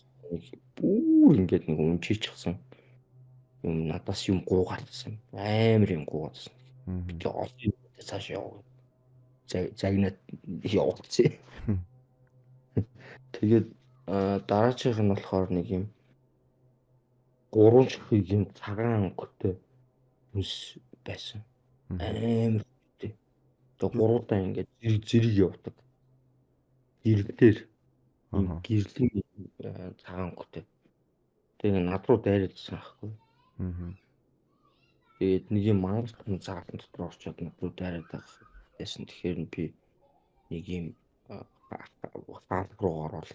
S2: бүр ингээд нэг унчижчихсан. Юм надаас юм гуугаадсан. Амар юм гуугаадсан. Би олон цааш яваа. Загнаад явуулчих. Тэгээд дараачих нь болохоор нэг юм 3 ширхэг юм цагаан өнгөтэй хүнс байсан. Амар хүнтэй. Тэгээд гуруудаа ингээд зэрэг явдаг. Гэрэлтээр гэрлийн цагаан өнгөтэй. Тэгээд над руу дайрагдсан аахгүй. Тэгээд нэг юм мангастын цагаан дотор орчоод над руу дайраад байсан. Тэгэхээр би нэг юм хаалт руу ороод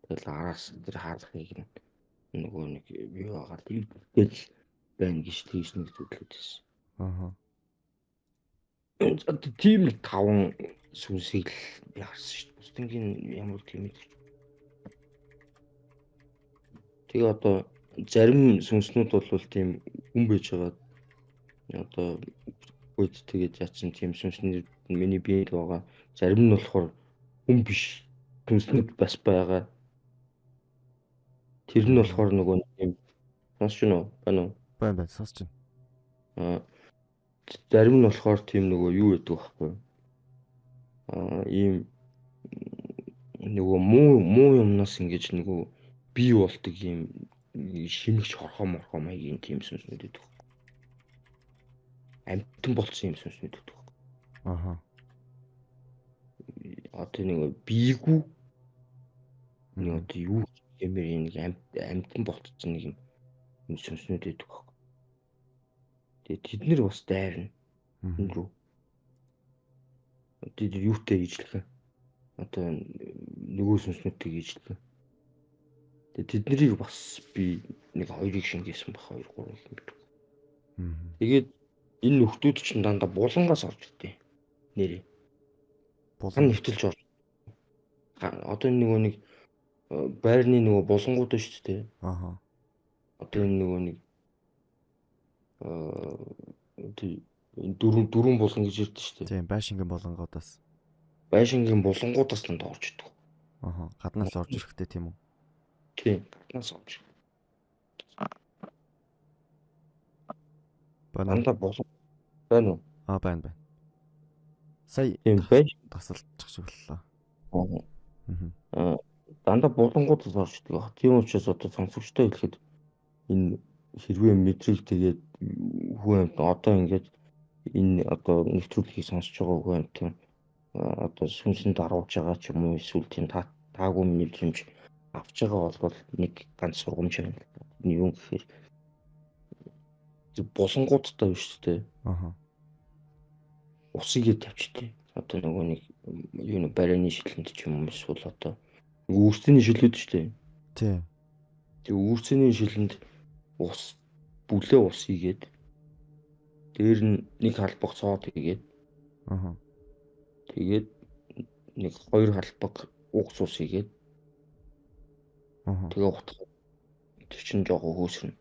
S2: тэгэл араас тэр хаалхыг нөгөө нэг юу агаад тэгэл байна гэж тийш нэг зүйлүүд байсан.
S1: Аа.
S2: Тийм л 5 сүнсийг л би харсан шүү дээ. Бусдынгийн ямар тийм ээ. Тэгээ одоо зарим сүнснүүд бол тийм хүн байж байгаа. Одоо үед тэгээд яатсан тийм сүнснүүд миний биед байгаа. Зарим нь болохоор хүн биш сүнснүүд бас байгаа. Тэр нь болохоор нөгөө юм сонсч байна уу? Байна уу?
S1: байна сонсч байна.
S2: Аа зарим нь болохоор тийм нөгөө юу гэдэг байхгүй. Ийм нөгөө муу юмнаас ингэж нөгөө бий болдог ийм шимэгч хорхоо маягийн тийм сүнснүүд гэдэг. Амтан болцсон юм сүнснүүд гэдэг.
S1: Аха.
S2: Одоо нэг бийгүү нэг одоо юу гэмээр нэг амтан болцсон нэг юм сүнснүүд гэдэг. Тэгээд тэд нэр бас дайрна. Рүү. Тэд юутай ижлэх. Одоо нөгөө сүнснүүдтэй ижлэх. Тэгээд тэднийг бас би нэг хоёрыг шингээсэн баг 2 3 юм. Тэгээд энэ нөхдүүд чинь дандаа булангаас орж ирдээ. Нэрээ. Булан нэвтэлж орж. Одоо нөгөө нэг байрны нөгөө булангууд шүү дээ.
S1: Аха.
S2: Одоо энэ нөгөө нэг дөрвөн булан гэж ирдэ шүү дээ.
S1: Тийм, байшингийн булангуудаас.
S2: Байшингийн булангуудаас л орж ирдэг.
S1: Аха. Гаднаас орж ирэхтэй тийм үү?
S2: Тийм, гаднаас орж. Дандаа булан байна уу?
S1: Байна. Сая
S2: тийм байж
S1: тасалчих шиг боллоо.
S2: Дандаа булангуудаас орж ирдэг. Тийм учраас одоо сонсогчтой хэлэхэд энэ хэрвээ мэдрэг тэгээд хүн одоо ингээд энэ одоо нэвтрүүлгийг сонсож байгаа хүн тийм одоо сүнсэнд даруулж байгаа ч юм уу эсвэл тийм таагүй мэдрэмж авч байгаа бол нэг ганц сургамж байна. Энэ юу гэхээр булангуудтай биш үү?
S1: Аха.
S2: Усыг тавьчихдээ. Одоо нөгөө нэг юу нэг барайны шилэнд ч юм уу эсвэл одоо үүрсний шилүүд шүү дээ.
S1: Тийм.
S2: Тэгээ үүрсний шилэнд ус бүлээ ус хийгээд дээр нь нэг халбаг цоод хийгээд
S1: Аха.
S2: тэгээд нэг 2 халбаг угс ус хийгээд тэгээ утга тэр чинь жоохон хөөсрөн.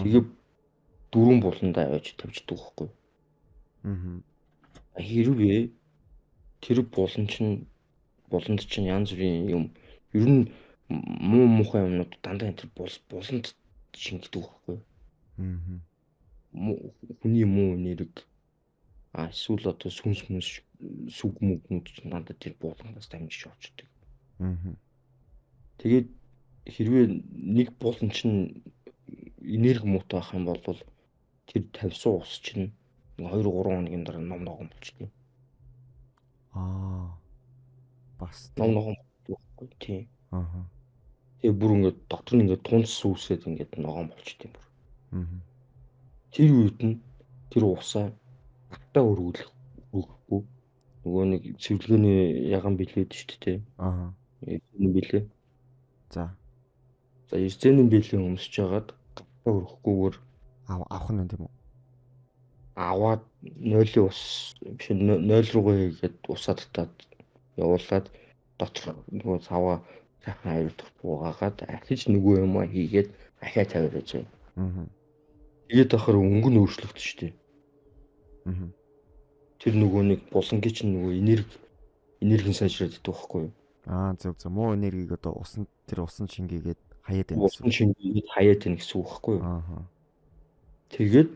S2: Тэгээ 4 буландаа аваад тавьчихдаг байхгүй. Хэрвээ тэр буланд чинь янз бүрийн юм ер нь муу мухай юмнууд дандаа энэ буланд шингэдэг байхгүй. Хүний муу нэрэг эсвэл одоо сүнс сүг мөгнүүд ч надад тэр булангаас дамжиж орчдөг. Тэгээд хэрвээ нэг булан чинь энерги муутай байх юм бол тэр тавьсан ус чинь 2 3 хоногийн дараа ном ногоон болчтой.
S1: Бас
S2: ном ногоон болчихгүй тийм. Тэгээ бүр ингээд доктор нь ингээд тунц сүсээд ингээд ногоон болчтой юм бүр. Тэр үед нь тэр усаа гартаа өргөхгүй нөгөө нэг цэвэрлэгээний яган билээд шүү дээ. Энэ билээ. За эрзэний билээ өмсөж хагаад гартаа өргөхгүйгээр
S1: авах нь тийм үү?
S2: Аваад 0-ийн ус биш 0 руугаа хийгээд усаа татаад явуулаад дотор нөгөө цаваа сайхан аюулдах буугаад ахиж нөгөө юм хийгээд ахиа тавиад байж. Тэгээд ахаар өнгө нь өөрчлөгдсөн шүү дээ. Тэр нөгөө нэг булангийн чинь нөгөө энерги сайжраад идэх байхгүй юу?
S1: Зөв. Муу энергийг одоо усан шингээгээд хаяад байна.
S2: Усан шингээгээд хаяад байна гэсэн үг байхгүй юу? Тэгээд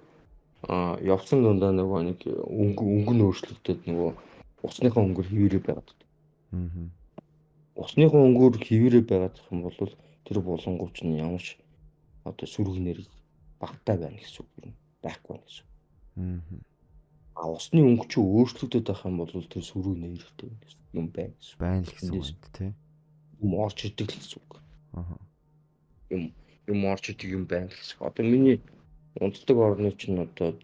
S2: явсан дундаа нөгөө нэг өнгө нь өөрчлөгдөд нөгөө усныхаа өнгөөр хിവэрэ байгаад. Усныхаа өнгөөр хിവэрэ байгаад юм бол тэр булангууч нь ямарч одоо сүрэг нэрэг багтай байна гэсэн үг юм. Байхгүй байна гэсэн. Усны өнгө чи өөрчлөгдөд байх юм бол тэр сүрэг нэрэгтэй юм байна гэсэн.
S1: Байна л гэсэн үг тийм.
S2: Юм орж ирдэг л гэсэн үг. Юм орж ирдэг юм байна л гэсэн. Одоо миний унтдаг орны чинь одоо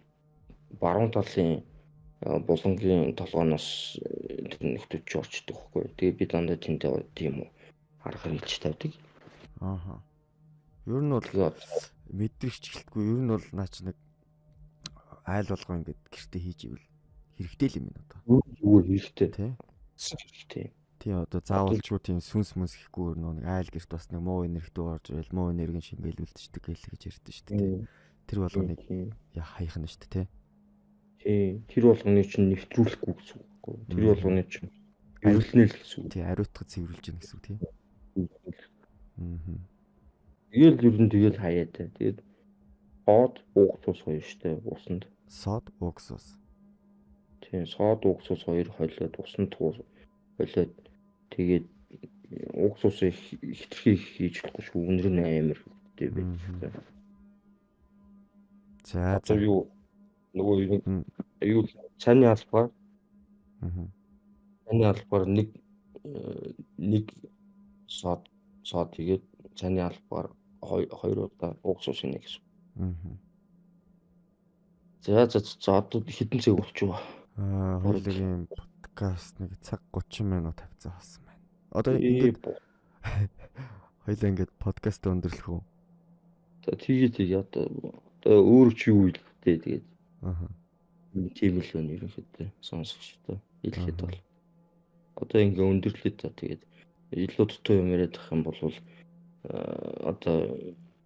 S2: баруун талын булангийн толгооноос тэр нөхдөж орчдөг байхгүй. Тэгээ би дандаа тэндээ тийм үү арга хэлж тавьдаг. Ер нь бол
S1: мэдрэгч гэлтгүй ер нь бол наач нэг айл болгоо ингээд гэртээ хийж ивэл хэрэгтэй л юм байна одоо.
S2: Зүгээр хэрэгтэй
S1: тий. Тийм одоо заавалчгүй тийм сүнс мүнс гэхгүй нэг айл гэрт бас нэг муу энергтэй орж ирэл муу энергийн шингээлүүлдэг гэл гэж ярьдэн шүү дээ. Тэр болгоныг хаях нь шүү дээ тий.
S2: Тэр болгоны чинь нэвтрүүлэхгүй гэсэн үг байхгүй. Тэр болгоны чинь эвэрлэнэ л гэсэн үг.
S1: Тий, ариутгад цэвэрлж гэнэ гэсэн үг тий.
S2: Тэгэл ер нь тэгэл хаяатай. Тэгээд сод уугцус хоёр штэ усанд.
S1: Сод уксус.
S2: Тийм сод уугцус хоёр холиод усанд холиод тэгээд уугцусыг хитрхи хийж болохгүй шүү. Өнөр нь амар гэдэг байх.
S1: За
S2: Одоо юу нөгөө юу цааны албаар цааны албаар нэг сод тэгээд цааны албаар хоёр удаа уугцус хийнэ гэсэн. За одоо хэдэн цаг болчихоо.
S1: Хоёулын подкаст нэг цаг 30 минут тавьцаа болсон байна. Одоо ингээд хоёулаа ингээд подкаст өндөрлөх үү?
S2: За тэгээ одоо өөр чи юу хэлэхтэй тэгээд. Тийм л байна ерөнхийдөө сонсогчтой хэлэхэд бол. Одоо ингээ өндөрлөе та тэгээд илүү дутуу юм яриад ах юм бол одоо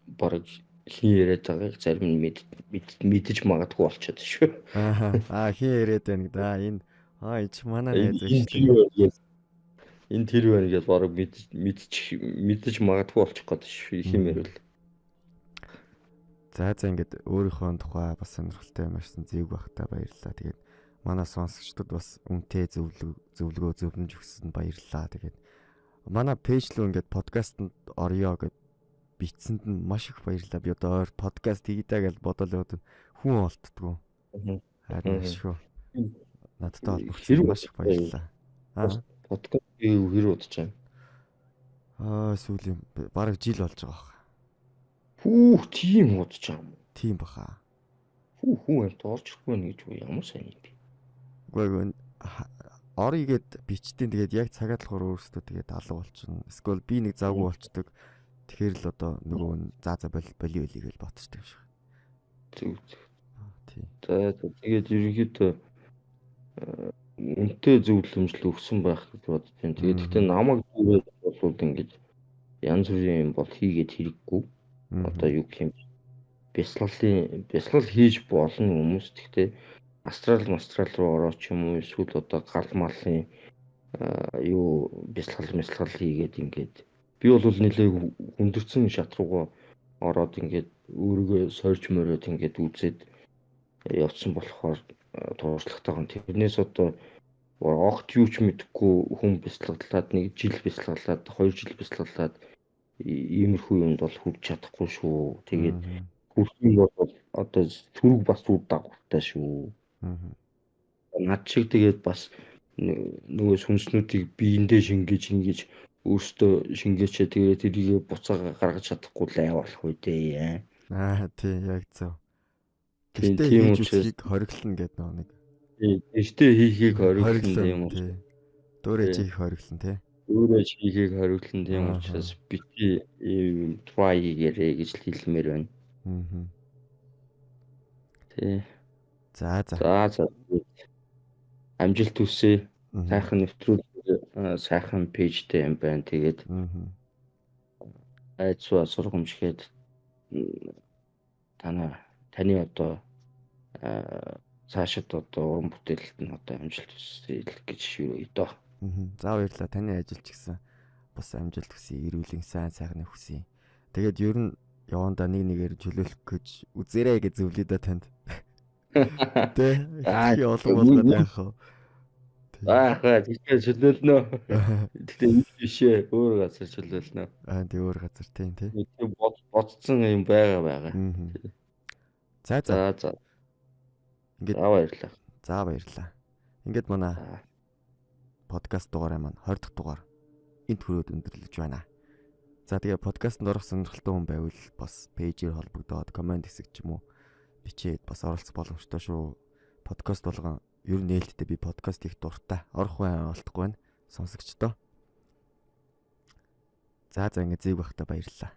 S2: бараг хин яриад байгааг зарим нь мэдэж магадгүй болчиход шүү.
S1: Хин яриад байна гэдэг. Энэ ич манай найз шүү.
S2: Энэ тэр байна гэж бараг мэдэж магадгүй болчих гээд шүү. Их юм ярил.
S1: За ингээд өөрийнхөө тухай бас сонирхолтой юм ярьсан зэвг багтаа баярлалаа. Тэгээд манай сонсогчдод бас үнэтэй зөвлөгөө зөвлөмж өгсөнд баярлалаа. Тэгээд манай пэйж рүү ингээд подкастэнд орё гэж бичсэнд нь маш их баярлалаа. Би одоо подкаст хийдаа гэж бодолоод хүн олддгоо. Харин шүү. Надтай холбогдсон маш их баярлалаа.
S2: Подкаст хэр удаж байна?
S1: Сүүлийн бараг жил болж байгаа байна.
S2: Тийм удаж байгаа юм.
S1: Тийм баха.
S2: Хүн амт орж ирэхгүй нэ гэж ямар сайн юм.
S1: Үгүй орыгээд бичтiin тэгээд яг цагаад болохоор өөрөөсөө тэгээд алга болчихно. Эсвэл би нэг завгүй болчдөг. Тэгэхээр л одоо нөгөө боли гэж ботчдөг юм шиг.
S2: Зүг.
S1: Тийм.
S2: За тэгээд ерөнхийдөө үнэтэй зөвлөмжл өгсөн байх гэж бодож байна. Тэгээд гэхдээ намайг болвол ингэж янз бүрийн юм бол хийгээд хэрэггүй. Одоо юу гэх юм бясалгал хийж болно хүмүүс. Гэхдээ астрал руу орооч юм уу эсвэл одоо гал малын юу бясалгал хийгээд ингээд би бол нэлээд хүндэрсэн шат руугаа ороод ингээд өөрийгөө сойрч мөрөөд ингээд үзээд явцсан болохоор тууршлагатайгаа тэрнээс одоо огт юу ч мэдэхгүй хүн бясалгалаад нэг жил бясалгалаад 2 жил бясалгалаад иймэрхүү юмд бол хүрч чадахгүй шүү. Тэгээд хүрсэн бол одоо түрэг бас үр дагавартай шүү. Над шиг тэгээд бас нөгөө сүнснүүдийг биендээ шингээж өөртөө шингээчээ тэгээд тэрийг буцаага гаргаж чадахгүй лай болох үү дээ.
S1: Тийм яг зөв. Тийм учраас хориглоно гэдэг нэг.
S2: Гэртээ хийхийг хориглоно юм уу?
S1: Дөөрэж хийх хориглоно тий.
S2: Дөөрэж хийхийг хориглоно тийм учраас бити try хийгээрэй гэж хэлмээр байна. Тий. За. Амжилт хүсье. Сайхан нэвтрүүл сайхан пэйжтэй юм байна. Тэгээд айцгаа сургамжихэд таны одоо цаашид одоо уран бүтээлд нь одоо амжилт хүсье гэж юу доо.
S1: За баярлалаа. Таны ажил ч гэсэн бас амжилт хүсье. Эрүүлийн сайхан хүсье. Тэгээд ер нь явандаа нэгээр чөлөөлөх гэж үзээрэй гэж зөвлөе да танд. Тэ. Олон болгоод яах вэ?
S2: Тэгэхээр чөлөөлнө. Тэгтээ энэ бишээ өөр газар чөлөөлнө.
S1: Тий өөр газар тийм тий.
S2: Бодцсон юм байгаа.
S1: За.
S2: Ингээд баярлалаа.
S1: За баярлалаа. Ингээд манай подкаст дугаараа маань 20 дахь дугаар энд хүрээд өндөрлөж байна. За тэгээ подкастт орох сонирхолтой хүн байвал бас пэйжээр холбогдоод комент хэсэг ч юм уу бичээд бас оролцох боломжтой шүү. Подкаст болгон ер нь нээлттэй би подкаст хийх дуртай. Орох бай олдохгүй байна. Сонсогчдоо. За ингэ зээг багтаа баярлалаа.